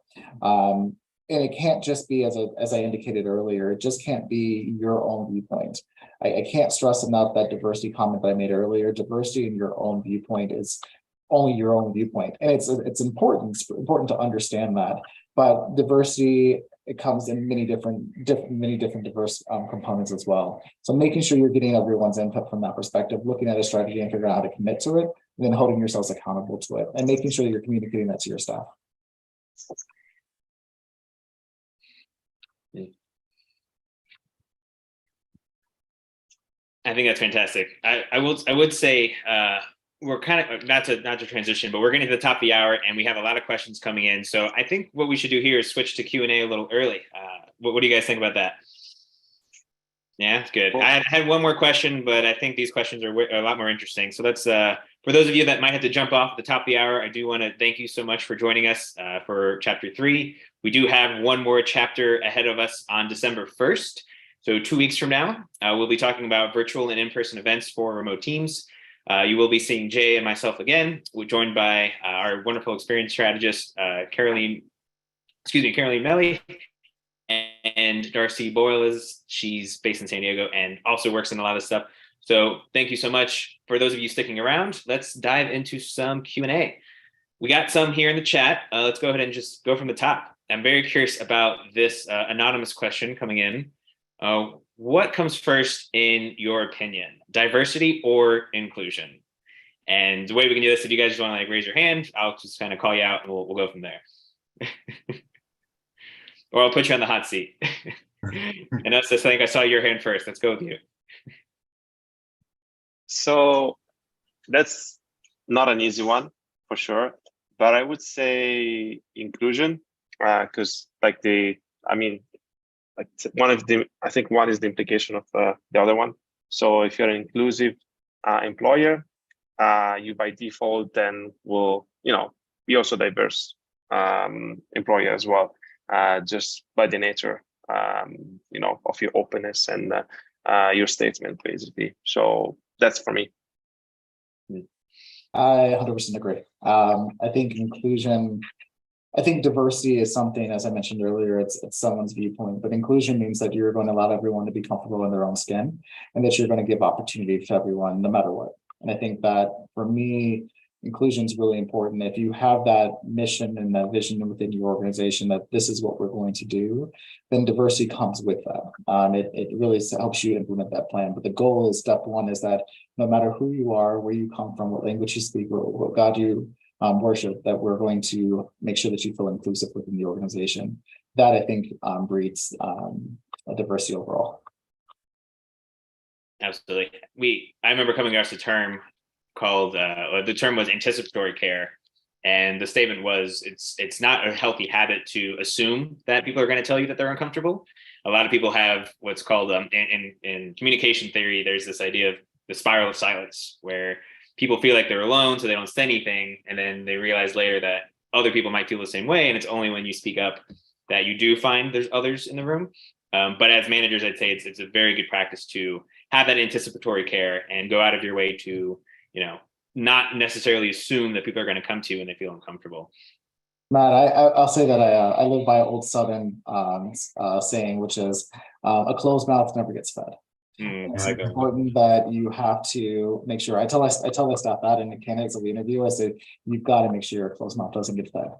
[SPEAKER 2] And it can't just be, as I indicated earlier, it just can't be your own viewpoint. I can't stress enough that diversity comment that I made earlier. Diversity in your own viewpoint is only your own viewpoint. And it's important to understand that. But diversity, it comes in many different diverse components as well. So making sure you're getting everyone's input from that perspective, looking at a strategy and figuring out how to commit to it, and then holding yourselves accountable to it, and making sure that you're communicating that to your staff.
[SPEAKER 1] I think that's fantastic. I would say we're kind of not to transition, but we're getting to the top of the hour, and we have a lot of questions coming in. So I think what we should do here is switch to Q&A a little early. What do you guys think about that? Yeah, it's good. I had one more question, but I think these questions are a lot more interesting. So let's, for those of you that might have to jump off at the top of the hour, I do want to thank you so much for joining us for chapter 3. We do have one more chapter ahead of us on December 1st. So 2 weeks from now, we'll be talking about virtual and in-person events for remote teams. You will be seeing Jay and myself again. We're joined by our wonderful experience strategist, Caroline Melly, and Darcy Boyle. She's based in San Diego and also works in a lot of stuff. So thank you so much. For those of you sticking around, let's dive into some Q&A. We got some here in the chat. Let's go ahead and just go from the top. I'm very curious about this anonymous question coming in. What comes first in your opinion, diversity or inclusion? And the way we can do this, if you guys just want to raise your hand, I'll just kind of call you out and we'll go from there. Or I'll put you on the hot seat. And that's just, I think I saw your hand first. Let's go with you.
[SPEAKER 4] So that's not an easy one for sure, but I would say inclusion, because I think one is the implication of the other one. So if you're an inclusive employer, you by default then will, be also diverse employer as well, just by the nature, of your openness and your statement, basically. So that's for me.
[SPEAKER 2] I 100% agree. I think diversity is something, as I mentioned earlier, it's someone's viewpoint, but inclusion means that you're going to allow everyone to be comfortable in their own skin, and that you're going to give opportunity to everyone, no matter what. And I think that for me, inclusion is really important. If you have that mission and that vision within your organization that this is what we're going to do, then diversity comes with that. It really helps you implement that plan. But the goal is, step one is that no matter who you are, where you come from, what language you speak, what God you worship, that we're going to make sure that you feel inclusive within the organization. That I think breeds a diversity overall.
[SPEAKER 1] Absolutely. I remember coming across a term called, the term was anticipatory care. And the statement was, it's not a healthy habit to assume that people are going to tell you that they're uncomfortable. A lot of people have what's called, in communication theory, there's this idea of the spiral of silence, where people feel like they're alone, so they don't say anything. And then they realize later that other people might feel the same way. And it's only when you speak up that you do find there's others in the room. But as managers, I'd say it's a very good practice to have that anticipatory care and go out of your way to, not necessarily assume that people are going to come to you when they feel uncomfortable.
[SPEAKER 2] Matt, I'll say that I live by an old Southern saying, which is a closed mouth never gets fed. It's important that you have to make sure. I tell the staff that in the candidates that we interview, I say, you've got to make sure your closed mouth doesn't get fed.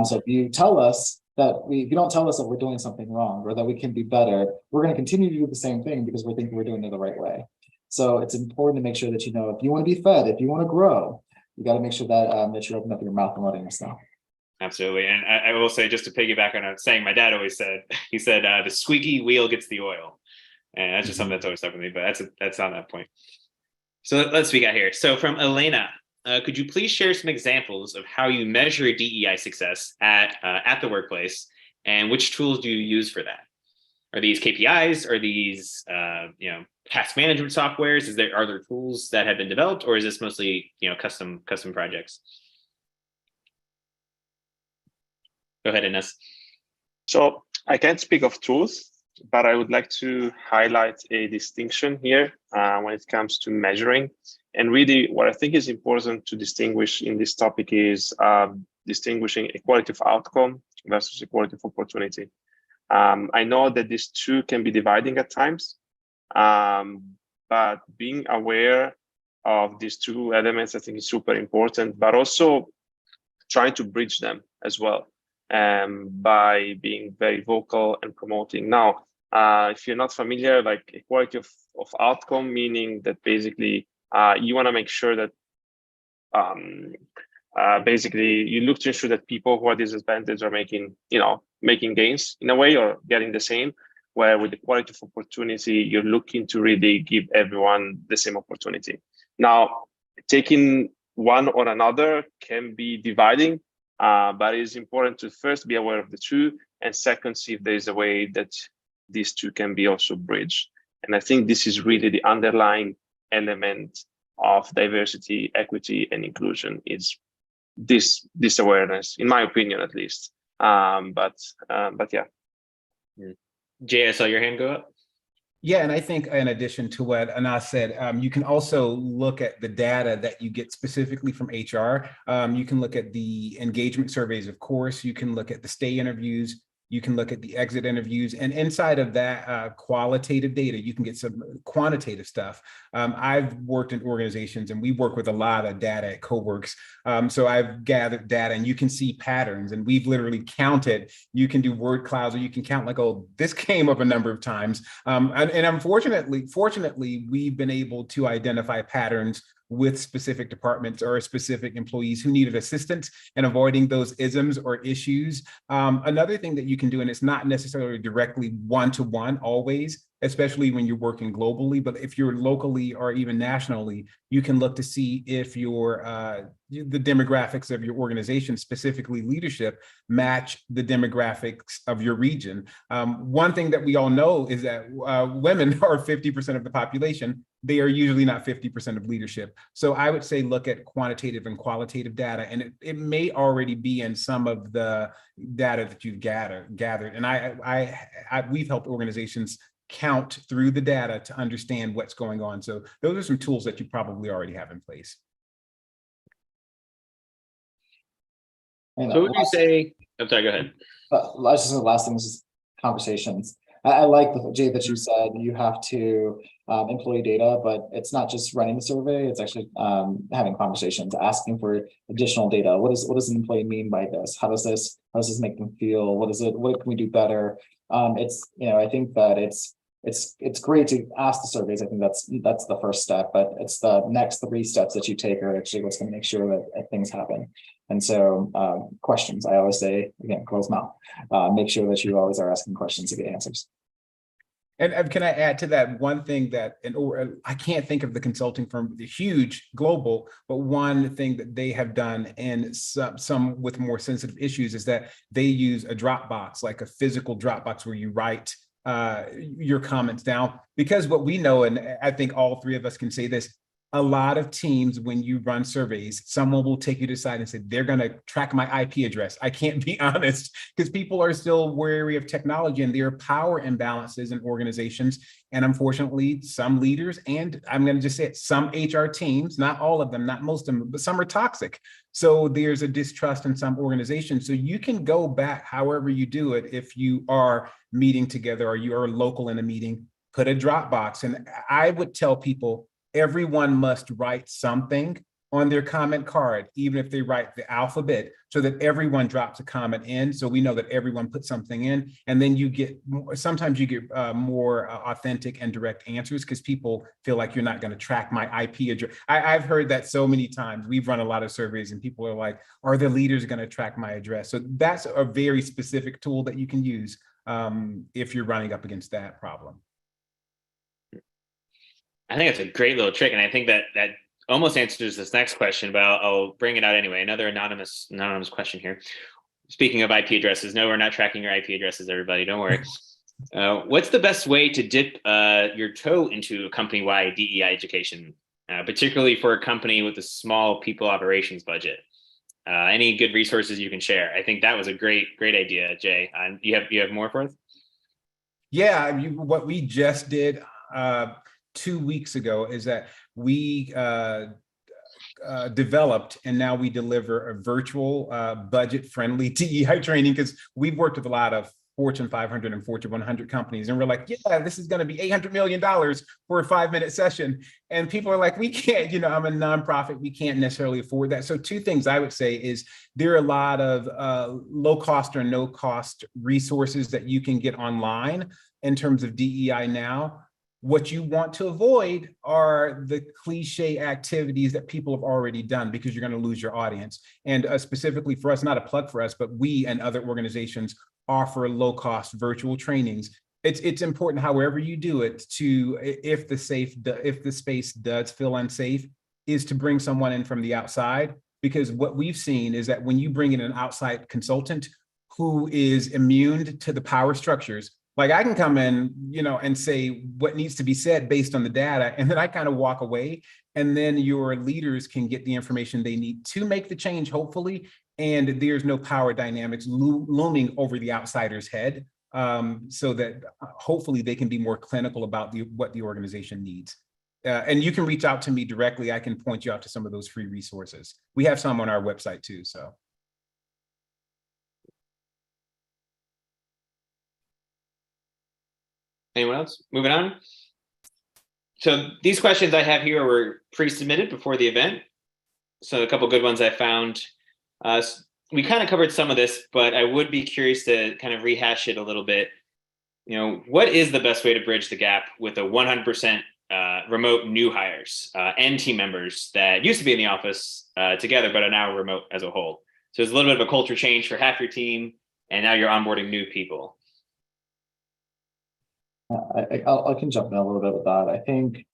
[SPEAKER 2] So if you tell us that if you don't tell us that we're doing something wrong or that we can be better, we're going to continue to do the same thing because we think we're doing it the right way. So it's important to make sure that, you know, if you want to be fed, if you want to grow, you got to make sure that that you open up your mouth and letting us know.
[SPEAKER 1] Absolutely. And I will say, just to piggyback on a saying my dad always said, he said, the squeaky wheel gets the oil. And that's just something that's always stuck with me, but that's on that point. So let's speak out here. So from Elena, could you please share some examples of how you measure DEI success at the workplace, and which tools do you use for that? Are these KPIs? Are these task management softwares? Are there tools that have been developed, or is this mostly custom projects? Go ahead, Ines.
[SPEAKER 4] So I can't speak of tools, but I would like to highlight a distinction here when it comes to measuring. And really, what I think is important to distinguish in this topic is distinguishing equality of outcome versus equality of opportunity. I know that these two can be dividing at times, but being aware of these two elements, I think, is super important, but also trying to bridge them as well by being very vocal and promoting. Now, if you're not familiar, like equality of outcome, meaning that basically you want to make sure that basically you look to ensure that people who are disadvantaged are making gains in a way, or getting the same, where with the quality of opportunity, you're looking to really give everyone the same opportunity. Now, taking one or another can be dividing, but it is important to first be aware of the two, and second, see if there is a way that these two can be also bridged. And I think this is really the underlying element of diversity, equity, and inclusion, is this awareness, in my opinion, at least. But yeah.
[SPEAKER 1] Jay, I saw your hand go up.
[SPEAKER 3] Yeah, and I think in addition to what Anas said, you can also look at the data that you get specifically from HR. You can look at the engagement surveys, of course. You can look at the stay interviews. You can look at the exit interviews, and inside of that qualitative data, you can get some quantitative stuff. I've worked in organizations, and we work with a lot of data at CoWorks. So I've gathered data, and you can see patterns, and we've literally counted. You can do word clouds, or you can count like, oh, this came up a number of times. And fortunately, we've been able to identify patterns with specific departments or specific employees who needed assistance in avoiding those isms or issues. Another thing that you can do, and it's not necessarily directly one-to-one always, especially when you're working globally, but if you're locally or even nationally, you can look to see if the demographics of your organization, specifically leadership, match the demographics of your region. One thing that we all know is that women are 50% of the population. They are usually not 50% of leadership. So I would say look at quantitative and qualitative data, and it may already be in some of the data that you've gathered. And we've helped organizations count through the data to understand what's going on. So those are some tools that you probably already have in place.
[SPEAKER 1] So what would you say? I'm sorry, go ahead.
[SPEAKER 2] Just the last thing is conversations. I like Jay, that you said you have to employee data, but it's not just running the survey. It's actually having conversations, asking for additional data. What does an employee mean by this? How does this make them feel? What can we do better? I think that it's great to ask the surveys. I think that's the first step, but it's the next 3 steps that you take are actually what's going to make sure that things happen. And so questions, I always say, again, close mouth. Make sure that you always are asking questions to get answers.
[SPEAKER 3] And can I add to that one thing that, I can't think of the consulting firm, the huge global, but one thing that they have done, and some with more sensitive issues, is that they use a Dropbox, like a physical Dropbox where you write your comments down. Because what we know, and I think all 3 of us can say this, a lot of teams, when you run surveys, someone will take you to the side and say, they're going to track my IP address. I can't be honest, because people are still wary of technology, and there are power imbalances in organizations. And unfortunately, some leaders, and I'm going to just say it, some HR teams, not all of them, not most of them, but some are toxic. So there's a distrust in some organizations. So you can go back however you do it. If you are meeting together or you are local in a meeting, put a Dropbox. And I would tell people, everyone must write something on their comment card, even if they write the alphabet, so that everyone drops a comment in. So we know that everyone put something in, and then you get sometimes you get more authentic and direct answers because people feel like you're not going to track my IP address. I've heard that so many times. We've run a lot of surveys and people are like, are the leaders going to track my address? So that's a very specific tool that you can use if you're running up against that problem.
[SPEAKER 1] I think it's a great little trick. And I think that almost answers this next question, but I'll bring it out anyway. Another anonymous question here. Speaking of IP addresses, no, we're not tracking your IP addresses, everybody. Don't worry. What's the best way to dip your toe into a company-wide DEI education, particularly for a company with a small people operations budget? Any good resources you can share? I think that was a great idea, Jay. You have more for us?
[SPEAKER 3] Yeah, what we just did 2 weeks ago is that we developed and now we deliver a virtual budget-friendly DEI training, because we've worked with a lot of Fortune 500 and Fortune 100 companies, and we're like, yeah, this is going to be $800 million for a 5-minute session. And people are like, we can't, I'm a nonprofit, we can't necessarily afford that. So 2 things I would say is there are a lot of low cost or no cost resources that you can get online in terms of DEI now. What you want to avoid are the cliche activities that people have already done, because you're going to lose your audience. And specifically for us, not a plug for us, but we and other organizations offer low-cost virtual trainings. It's important, however you do it, to if the space does feel unsafe, is to bring someone in from the outside. Because what we've seen is that when you bring in an outside consultant who is immune to the power structures, like I can come in, and say what needs to be said based on the data, and then I kind of walk away, and then your leaders can get the information they need to make the change, hopefully, and there's no power dynamics looming over the outsider's head, so that hopefully they can be more clinical about what the organization needs. And you can reach out to me directly. I can point you out to some of those free resources. We have some on our website too, so.
[SPEAKER 1] Anyone else? Moving on. So these questions I have here were pre-submitted before the event. So a couple good ones I found. We kind of covered some of this, but I would be curious to kind of rehash it a little bit. What is the best way to bridge the gap with a 100% remote new hires and team members that used to be in the office together, but are now remote as a whole? So there's a little bit of a culture change for half your team, and now you're onboarding new people.
[SPEAKER 2] I can jump in a little bit with that. I think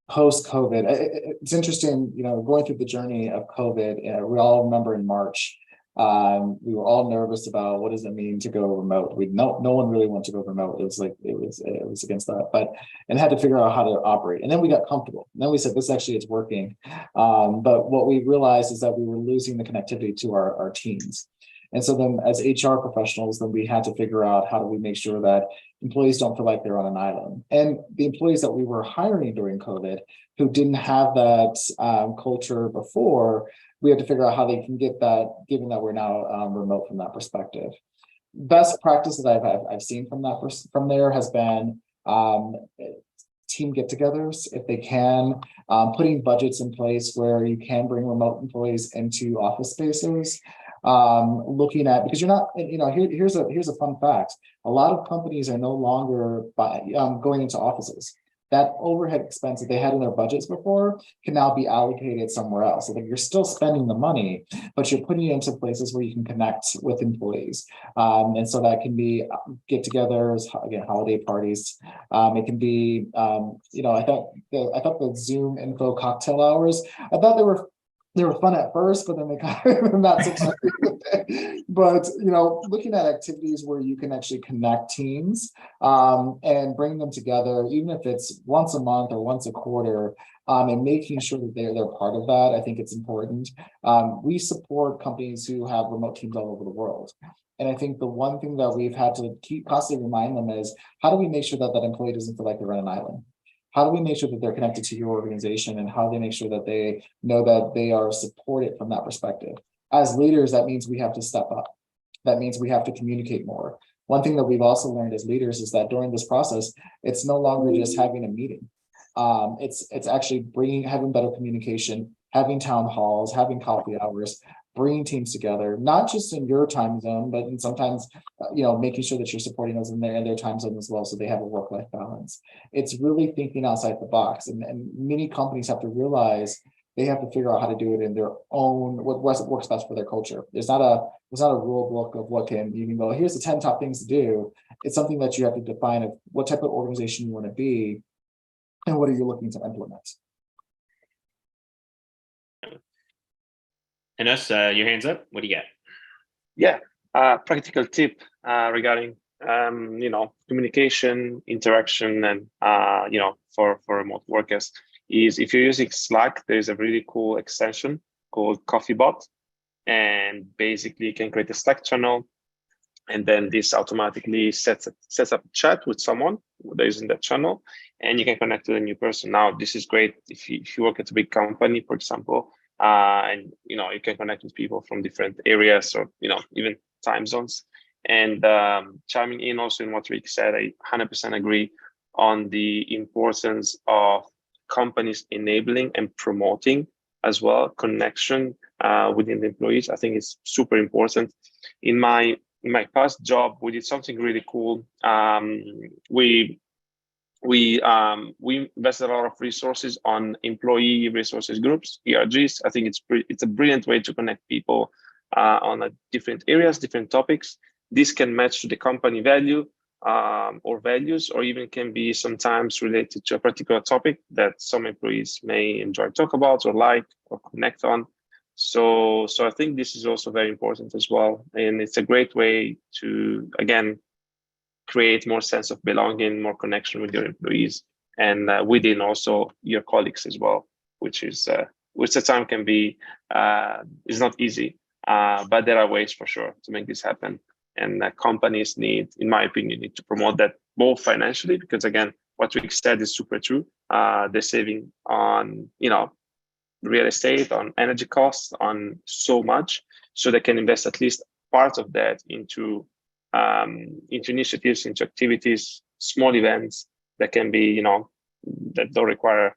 [SPEAKER 2] post-COVID, it's interesting, going through the journey of COVID. We all remember in March, we were all nervous about what does it mean to go remote. No one really wanted to go remote. It was against that, and had to figure out how to operate. And then we got comfortable. And then we said, it's working. But what we realized is that we were losing the connectivity to our teams. And so then as HR professionals, then we had to figure out how do we make sure that employees don't feel like they're on an island. And the employees that we were hiring during COVID who didn't have that culture before, we had to figure out how they can get that, given that we're now remote from that perspective. Best practice that I've seen from there has been team get-togethers, if they can, putting budgets in place where you can bring remote employees into office spaces. Looking at, because you're not, here's a fun fact. A lot of companies are no longer going into offices. That overhead expense that they had in their budgets before can now be allocated somewhere else. So that you're still spending the money, but you're putting it into places where you can connect with employees. And so that can be get-togethers, again, holiday parties. It can be, I thought the Zoom info cocktail hours, I thought they were fun at first, but then they kind of not so much. But looking at activities where you can actually connect teams and bring them together, even if it's once a month or once a quarter, and making sure that they're part of that, I think it's important. We support companies who have remote teams all over the world. And I think the one thing that we've had to constantly remind them is, how do we make sure that that employee doesn't feel like they're on an island? How do we make sure that they're connected to your organization, and how do they make sure that they know that they are supported from that perspective? As leaders, that means we have to step up. That means we have to communicate more. One thing that we've also learned as leaders is that during this process, it's no longer just having a meeting. It's actually having better communication, having town halls, having coffee hours, bringing teams together, not just in your time zone, but in sometimes, making sure that you're supporting those in their time zone as well, so they have a work-life balance. It's really thinking outside the box, and many companies have to realize they have to figure out how to do it in their own, what works best for their culture. There's not a rule book of you can go, here's the 10 top things to do. It's something that you have to define of what type of organization you want to be and what are you looking to implement.
[SPEAKER 1] And us, your hands up. What do you got?
[SPEAKER 4] Yeah, practical tip regarding communication, interaction, and for remote workers is if you're using Slack, there's a really cool extension called CoffeeBot, and basically you can create a Slack channel, and then this automatically sets up a chat with someone that is in that channel, and you can connect with a new person. Now, this is great if you work at a big company, for example, and you can connect with people from different areas or even time zones. And chiming in also in what Rick said, I 100% agree on the importance of companies enabling and promoting as well connection within the employees. I think it's super important. In my past job, we did something really cool. We invested a lot of resources on employee resources groups, ERGs. I think it's a brilliant way to connect people on different areas, different topics. This can match to the company value or values, or even can be sometimes related to a particular topic that some employees may enjoy talk about or like or connect on. So I think this is also very important as well. And it's a great way to, again, create more sense of belonging, more connection with your employees, and within also your colleagues as well, which at time can be is not easy, but there are ways for sure to make this happen. And companies need, in my opinion, need to promote that both financially, because again, what Rick said is super true. They're saving on real estate, on energy costs, on so much, so they can invest at least part of that into initiatives, into activities, small events that can be, that don't require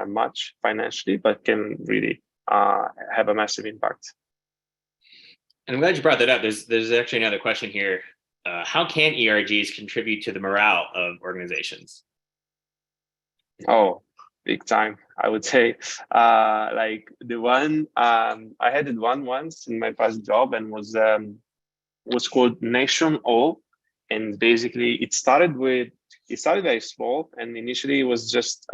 [SPEAKER 4] much financially, but can really have a massive impact.
[SPEAKER 1] And I'm glad you brought that up. There's actually another question here. How can ERGs contribute to the morale of organizations?
[SPEAKER 4] Oh, big time, I would say. Like the one I had one once in my past job, and was called Nation All, and basically it started very small, and initially it was just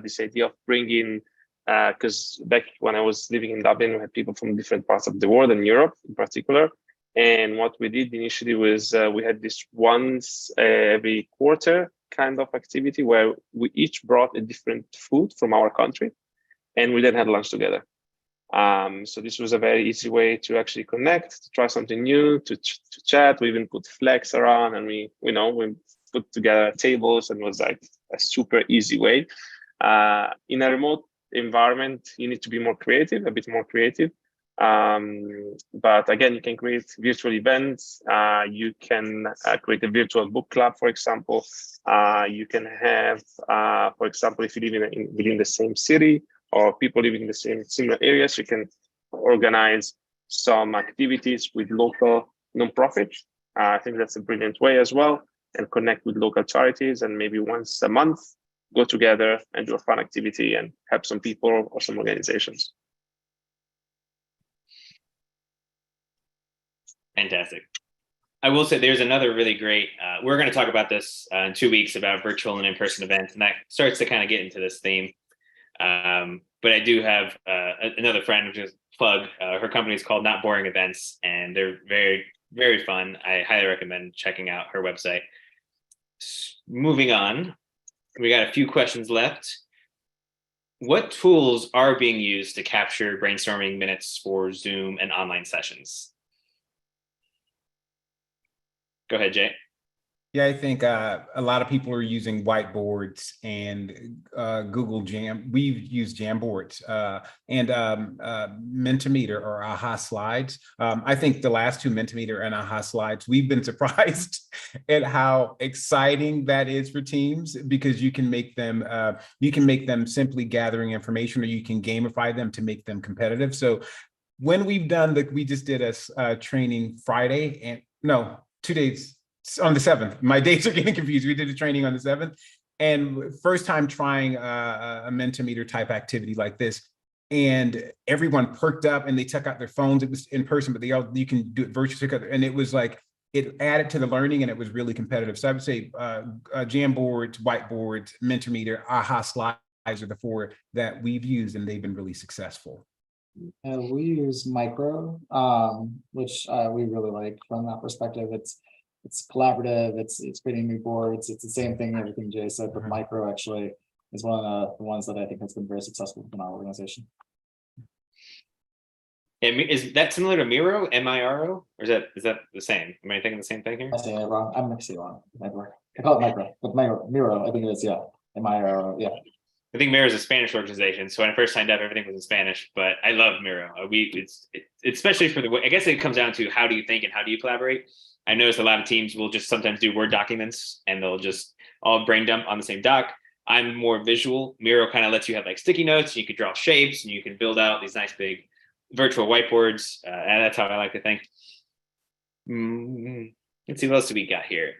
[SPEAKER 4] this idea of bringing, because back when I was living in Dublin, we had people from different parts of the world and Europe in particular. And what we did initially was we had this once every quarter kind of activity where we each brought a different food from our country, and we then had lunch together. So this was a very easy way to actually connect, to try something new, to chat. We even put flags around, and we put together tables, and it was like a super easy way. In a remote environment, you need to be a bit more creative. But again, you can create virtual events. You can create a virtual book club, for example. You can have, for example, if you live within the same city, or people living in the same similar areas, you can organize some activities with local nonprofits. I think that's a brilliant way as well, and connect with local charities, and maybe once a month, go together and do a fun activity and help some people or some organizations.
[SPEAKER 1] Fantastic. I will say there's another really great, we're going to talk about this in 2 weeks about virtual and in-person events, and that starts to kind of get into this theme. But I do have another friend, which is plug. Her company is called Not Boring Events, and they're very, very fun. I highly recommend checking out her website. Moving on, we got a few questions left. What tools are being used to capture brainstorming minutes for Zoom and online sessions? Go ahead, Jay.
[SPEAKER 3] Yeah, I think a lot of people are using whiteboards and Google Jam. We've used Jamboards and Mentimeter or AHA slides. I think the last two, Mentimeter and AHA slides, we've been surprised at how exciting that is for teams, because you can make them simply gathering information, or you can gamify them to make them competitive. So when we just did a training Friday, and no, 2 days. On the 7th. My dates are getting confused. We did a training on the 7th, and first time trying a Mentimeter type activity like this. And everyone perked up and they took out their phones. It was in person, but you can do it virtually. And it was like, it added to the learning, and it was really competitive. So I would say Jamboards, whiteboards, Mentimeter, AHA slides are the 4 that we've used, and they've been really successful.
[SPEAKER 2] We use Micro, which we really like from that perspective. It's collaborative, it's creating new boards. It's the same thing, everything Jay said, but Micro actually is one of the ones that I think has been very successful in our organization.
[SPEAKER 1] Is that similar to Miro, M-I-R-O, or is that the same? Am I thinking the same thing here?
[SPEAKER 2] I'm saying it wrong. I'm mixing it wrong. Micro. I call it Micro, but Miro, I think it is, yeah. M-I-R-O, yeah.
[SPEAKER 1] I think Miro is a Spanish organization, so when I first signed up, everything was in Spanish. But I love Miro. It's especially for the way. I guess it comes down to how do you think and how do you collaborate. I noticed a lot of teams will just sometimes do Word documents and they'll just all brain dump on the same doc. I'm more visual. Miro kind of lets you have like sticky notes, and you can draw shapes, and you can build out these nice big virtual whiteboards. And that's how I like to think. Let's see what else do we got here.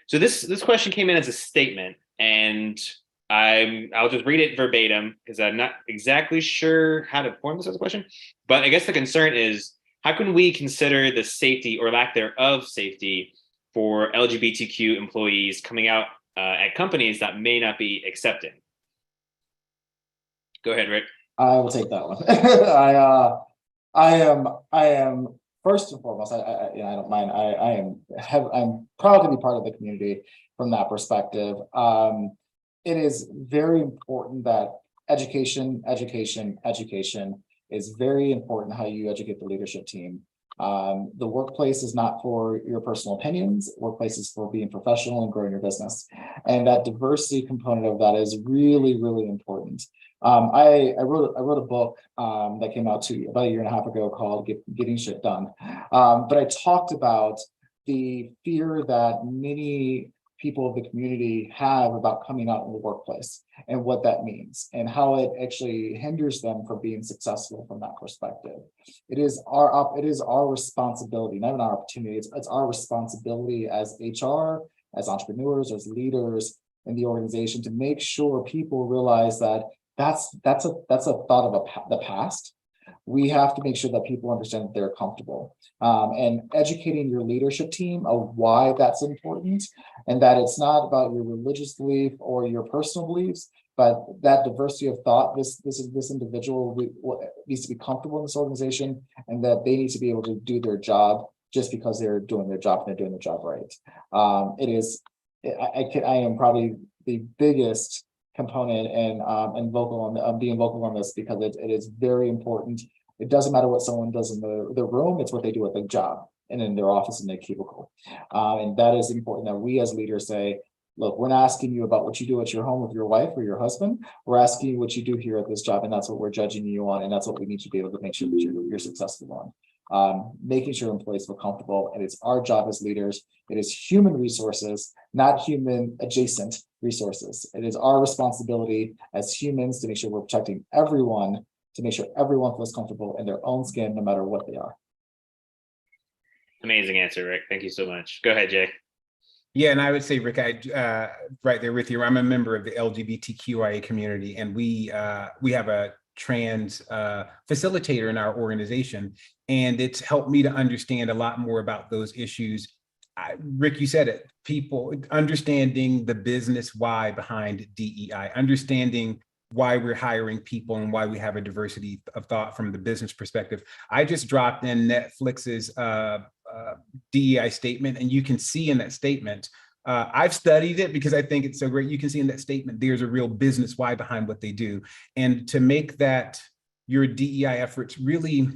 [SPEAKER 1] So this question came in as a statement, and I'll just read it verbatim because I'm not exactly sure how to form this as a question. But I guess the concern is, how can we consider the safety or lack thereof safety for LGBTQ employees coming out at companies that may not be accepting? Go ahead, Rick.
[SPEAKER 2] I will take that one. I am first and foremost. I don't mind. I'm proud to be part of the community from that perspective. It is very important that education is very important. How you educate the leadership team. The workplace is not for your personal opinions. Workplace is for being professional and growing your business. And that diversity component of that is really, really important. I wrote a book that came out about a year and a half ago called Getting Shit Done. But I talked about the fear that many people of the community have about coming out in the workplace and what that means and how it actually hinders them from being successful from that perspective. It is our responsibility, not an opportunity. It's our responsibility as HR, as entrepreneurs, as leaders in the organization to make sure people realize that that's a thought of the past. We have to make sure that people understand that they're comfortable, and educating your leadership team of why that's important, and that it's not about your religious belief or your personal beliefs, but that diversity of thought. This individual needs to be comfortable in this organization, and that they need to be able to do their job just because they're doing their job and they're doing their job right. I am probably the biggest component and being vocal on this, because it is very important. It doesn't matter what someone does in the room, it's what they do at their job and in their office and their cubicle. And that is important, that we as leaders say, look, we're not asking you about what you do at your home with your wife or your husband. We're asking you what you do here at this job, and that's what we're judging you on, and that's what we need to be able to make sure that you're successful on. Making sure employees feel comfortable, and it's our job as leaders. It is human resources, not human adjacent resources. It is our responsibility as humans to make sure we're protecting everyone, to make sure everyone feels comfortable in their own skin, no matter what they are.
[SPEAKER 1] Amazing answer, Rick. Thank you so much. Go ahead, Jay.
[SPEAKER 3] Yeah, and I would say, Rick, right there with you. I'm a member of the LGBTQIA community, and we have a trans facilitator in our organization, and it's helped me to understand a lot more about those issues. Rick, you said it, people understanding the business why behind DEI, understanding why we're hiring people and why we have a diversity of thought from the business perspective. I just dropped in Netflix's DEI statement, and you can see in that statement, I've studied it because I think it's so great. You can see in that statement, there's a real business why behind what they do. And to make that your DEI efforts really,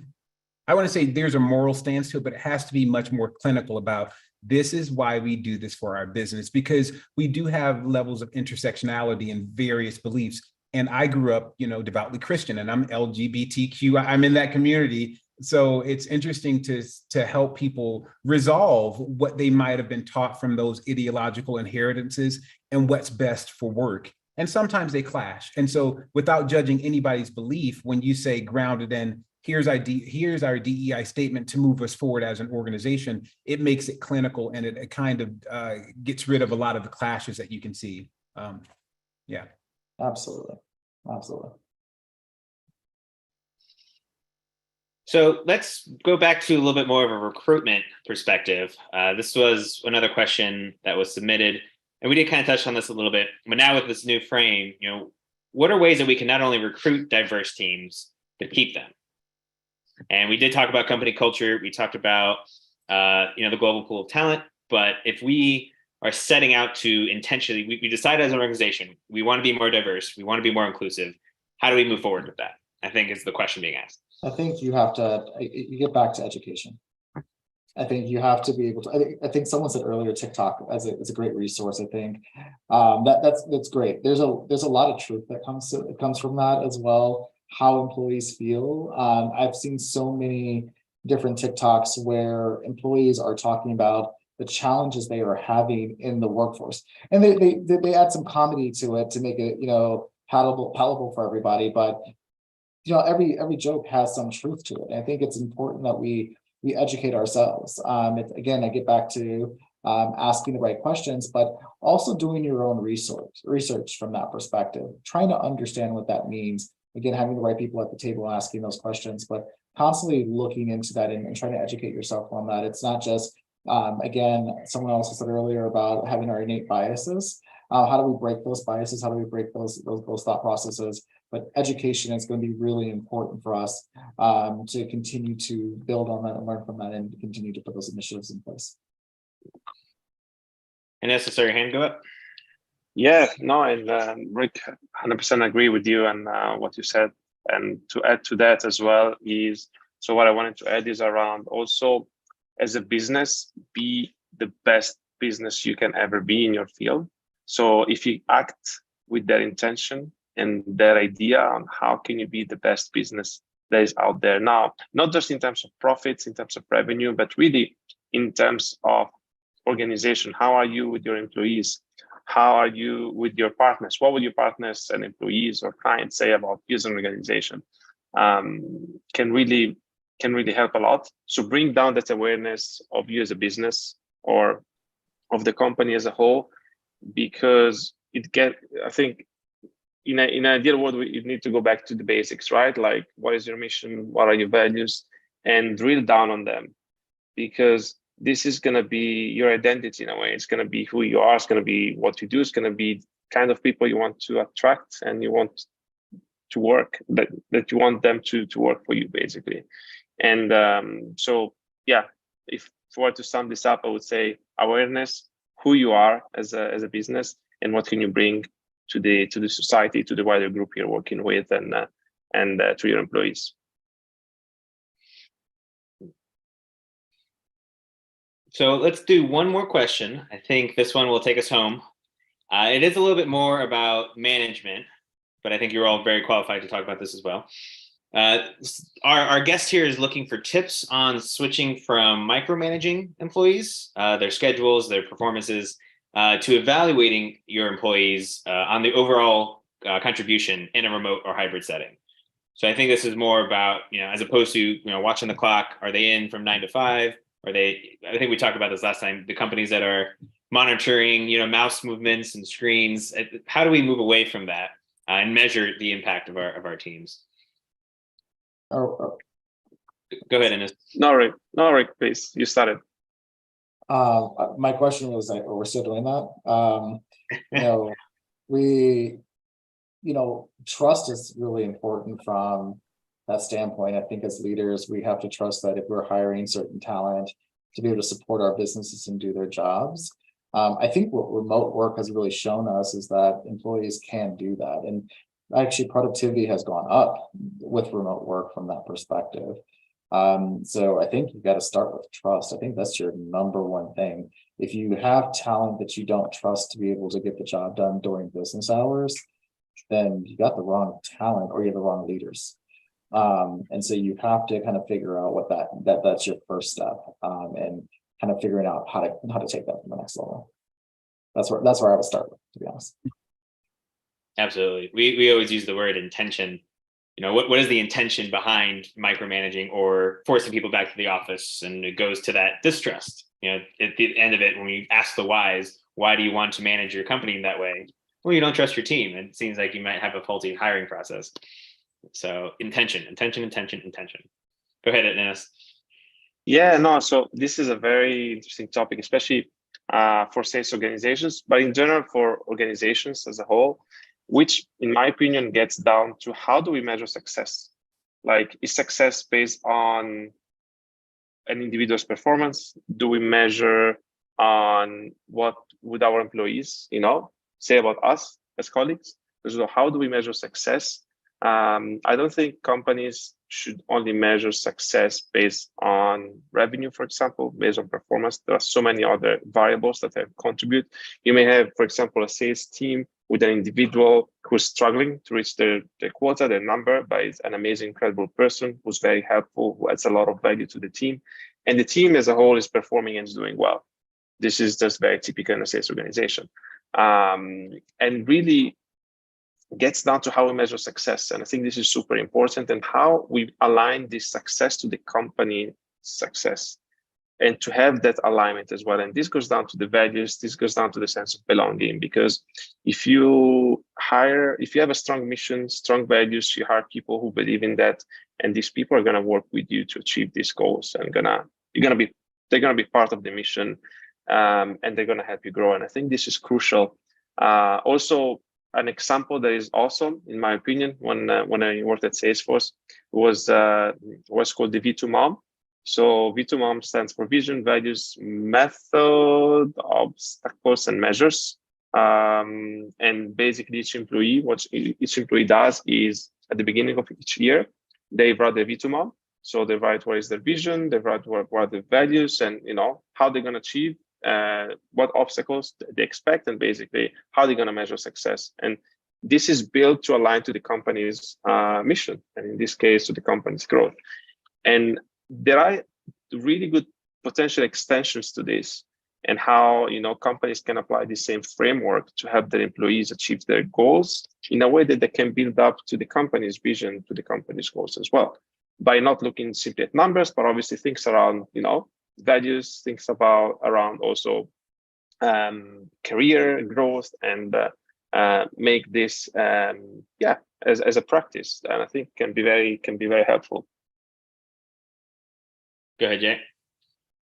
[SPEAKER 3] I want to say there's a moral stance to it, but it has to be much more clinical about this is why we do this for our business, because we do have levels of intersectionality in various beliefs. And I grew up, devoutly Christian, and I'm LGBTQ. I'm in that community. So it's interesting to help people resolve what they might have been taught from those ideological inheritances and what's best for work. And sometimes they clash. And so without judging anybody's belief, when you say grounded in, here's our DEI statement to move us forward as an organization, it makes it clinical, and it kind of gets rid of a lot of the clashes that you can see. Yeah.
[SPEAKER 2] Absolutely. Absolutely.
[SPEAKER 1] So let's go back to a little bit more of a recruitment perspective. This was another question that was submitted, and we did kind of touch on this a little bit, but now with this new frame, what are ways that we can not only recruit diverse teams, but keep them? And we did talk about company culture. We talked about, the global pool of talent, but if we are setting out to intentionally, we decide as an organization, we want to be more diverse, we want to be more inclusive. How do we move forward with that? I think is the question being asked.
[SPEAKER 2] I think you have to, you get back to education. I think you have to be able to, I think someone said earlier, TikTok as a great resource. I think that's great. There's a lot of truth that comes from that as well. How employees feel. I've seen so many different TikToks where employees are talking about the challenges they are having in the workforce, and they add some comedy to it to make it palatable for everybody. But every joke has some truth to it. And I think it's important that we educate ourselves. Again, I get back to asking the right questions, but also doing your own research from that perspective, trying to understand what that means. Again, having the right people at the table asking those questions, but constantly looking into that and trying to educate yourself on that. It's not just, again, someone else said earlier about having our innate biases. How do we break those biases? How do we break those thought processes? But education is going to be really important for us to continue to build on that and learn from that and continue to put those initiatives in place.
[SPEAKER 1] And necessary hand go up.
[SPEAKER 4] Yeah, no, and Rick, 100% agree with you and what you said. And to add to that as well is, so what I wanted to add is around also as a business, be the best business you can ever be in your field. So if you act with that intention and that idea on how can you be the best business that is out there now, not just in terms of profits, in terms of revenue, but really in terms of organization. How are you with your employees? How are you with your partners? What would your partners and employees or clients say about you as an organization? Can really help a lot. So bring down that awareness of you as a business or of the company as a whole, because I think in an ideal world, you need to go back to the basics, right? Like, what is your mission? What are your values? And drill down on them, because this is going to be your identity in a way. It's going to be who you are. It's going to be what you do. It's going to be kind of people you want to attract and you want to work, that you want them to work for you, basically. And so, yeah, if I were to sum this up, I would say awareness, who you are as a business, and what can you bring to the society, to the wider group you're working with, and to your employees.
[SPEAKER 1] So let's do one more question. I think this one will take us home. It is a little bit more about management, but I think you're all very qualified to talk about this as well. Our guest here is looking for tips on switching from micromanaging employees, their schedules, their performances, to evaluating your employees on the overall contribution in a remote or hybrid setting. So I think this is more about, as opposed to, watching the clock, are they in from 9 to 5? I think we talked about this last time, the companies that are monitoring, mouse movements and screens. How do we move away from that and measure the impact of our teams?
[SPEAKER 2] Oh.
[SPEAKER 1] Go ahead, Enes.
[SPEAKER 4] No, Rick, please, you started.
[SPEAKER 2] My question was, we're still doing that. Trust is really important from that standpoint. I think as leaders, we have to trust that if we're hiring certain talent to be able to support our businesses and do their jobs. I think what remote work has really shown us is that employees can do that. And actually productivity has gone up with remote work from that perspective. So I think you've got to start with trust. I think that's your number one thing. If you have talent that you don't trust to be able to get the job done during business hours, then you got the wrong talent or you have the wrong leaders. And so you have to kind of figure out what that's your first step, and kind of figuring out how to take that to the next level. That's where I would start with, to be honest.
[SPEAKER 1] Absolutely. We always use the word intention. What is the intention behind micromanaging or forcing people back to the office? And it goes to that distrust. At the end of it, when you ask the whys, why do you want to manage your company in that way? Well, you don't trust your team. It seems like you might have a faulty hiring process. So intention. Go ahead, Dennis.
[SPEAKER 4] Yeah, no, so this is a very interesting topic, especially for sales organizations, but in general for organizations as a whole, which in my opinion gets down to how do we measure success? Like, is success based on an individual's performance? Do we measure on what would our employees, say about us as colleagues? So how do we measure success? I don't think companies should only measure success based on revenue, for example, based on performance. There are so many other variables that have contribute. You may have, for example, a sales team with an individual who's struggling to reach their quota, their number, but is an amazing, incredible person who's very helpful, who adds a lot of value to the team. And the team as a whole is performing and is doing well. This is just very typical in a sales organization. And really gets down to how we measure success. And I think this is super important, and how we align this success to the company success, and to have that alignment as well. And this goes down to the values, this goes down to the sense of belonging, because if you have a strong mission, strong values, you hire people who believe in that, and these people are going to work with you to achieve these goals, and they're going to be part of the mission, and they're going to help you grow. And I think this is crucial. Also, an example that is awesome, in my opinion, when I worked at Salesforce, was called the V2 MOM. So V2 MOM stands for Vision, Values, Method, Obstacles, and Measures. And basically, what each employee does is, at the beginning of each year, they write the V2 MOM. So they write what is their vision, they write what are the values, and how they're going to achieve, what obstacles they expect, and basically how they're going to measure success. And this is built to align to the company's mission, and in this case, to the company's growth. And there are really good potential extensions to this, and how companies can apply the same framework to help their employees achieve their goals in a way that they can build up to the company's vision, to the company's goals as well, by not looking simply at numbers, but obviously things around values, things around also career growth, and make this as a practice, and I think can be very helpful.
[SPEAKER 1] Go ahead, Jay.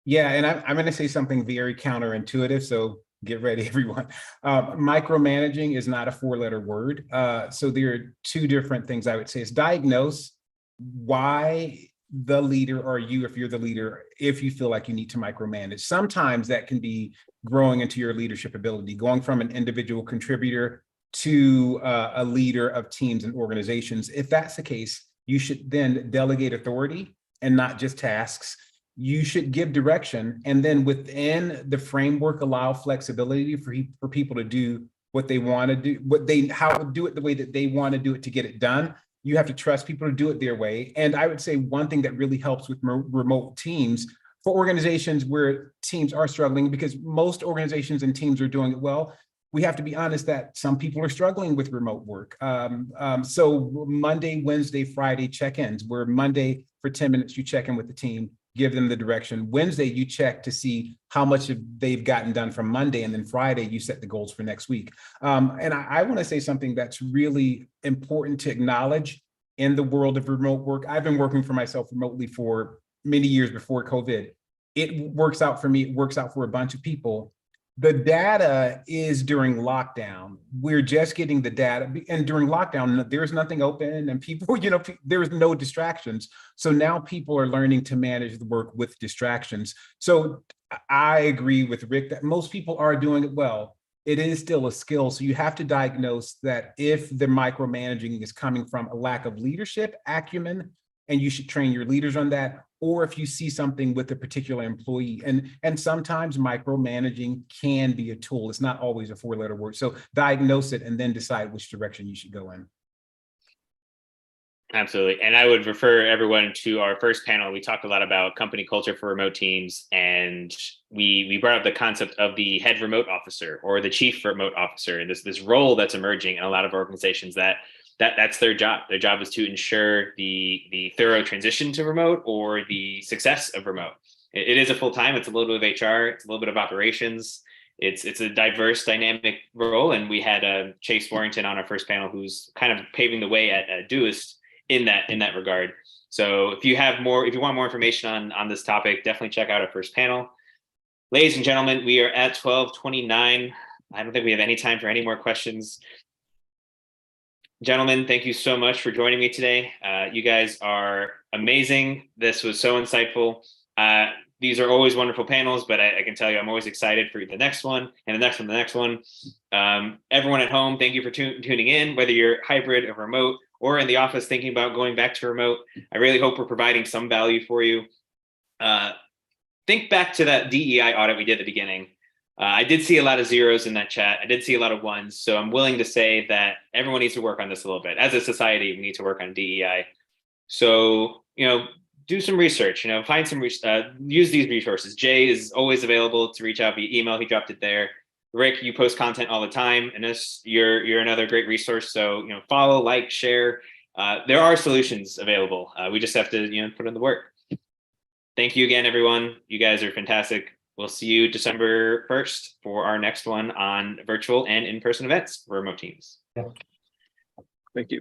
[SPEAKER 3] Yeah, and I'm going to say something very counterintuitive, so get ready, everyone. Micromanaging is not a four-letter word. So there are two different things I would say. Is diagnose why the leader, or you, if you're the leader, if you feel like you need to micromanage. Sometimes that can be growing into your leadership ability, going from an individual contributor to a leader of teams and organizations. If that's the case, you should then delegate authority and not just tasks. You should give direction, and then within the framework, allow flexibility for people to do what they want to do, how to do it the way that they want to do it to get it done. You have to trust people to do it their way. And I would say one thing that really helps with remote teams, for organizations where teams are struggling, because most organizations and teams are doing it well, we have to be honest that some people are struggling with remote work. So Monday, Wednesday, Friday check-ins, where Monday for 10 minutes, you check in with the team, give them the direction. Wednesday, you check to see how much they've gotten done from Monday. And then Friday, you set the goals for next week. And I want to say something that's really important to acknowledge in the world of remote work. I've been working for myself remotely for many years before COVID. It works out for me. It works out for a bunch of people. The data is during lockdown. We're just getting the data. And during lockdown, there's nothing open, and people, there's no distractions. So now people are learning to manage the work with distractions. So I agree with Rick that most people are doing it well. It is still a skill. So you have to diagnose that if the micromanaging is coming from a lack of leadership acumen, and you should train your leaders on that, or if you see something with a particular employee. And sometimes micromanaging can be a tool. It's not always a 4-letter word. So diagnose it and then decide which direction you should go in.
[SPEAKER 1] Absolutely. And I would refer everyone to our first panel. We talked a lot about company culture for remote teams, and we brought up the concept of the head remote officer or the chief remote officer, and this role that's emerging in a lot of organizations that's their job. Their job is to ensure the thorough transition to remote or the success of remote. It is a full-time, it's a little bit of HR, it's a little bit of operations. It's a diverse, dynamic role. And we had Chase Warrington on our first panel, who's kind of paving the way at Doist in that regard. So if you want more information on this topic, definitely check out our first panel. Ladies and gentlemen, we are at 12:29. I don't think we have any time for any more questions. Gentlemen, thank you so much for joining me today. You guys are amazing. This was so insightful. These are always wonderful panels, but I can tell you I'm always excited for the next one and the next one, the next one. Everyone at home, thank you for tuning in, whether you're hybrid or remote or in the office thinking about going back to remote. I really hope we're providing some value for you. Think back to that DEI audit we did at the beginning. I did see a lot of zeros in that chat. I did see a lot of ones. So I'm willing to say that everyone needs to work on this a little bit. As a society, we need to work on DEI. So, do some research, find some, use these resources. Jay is always available to reach out via email. He dropped it there. Rick, you post content all the time, and you're another great resource. So, follow, like, share. There are solutions available. We just have to, put in the work. Thank you again, everyone. You guys are fantastic. We'll see you December 1st for our next one on virtual and in-person events for remote teams.
[SPEAKER 4] Thank you.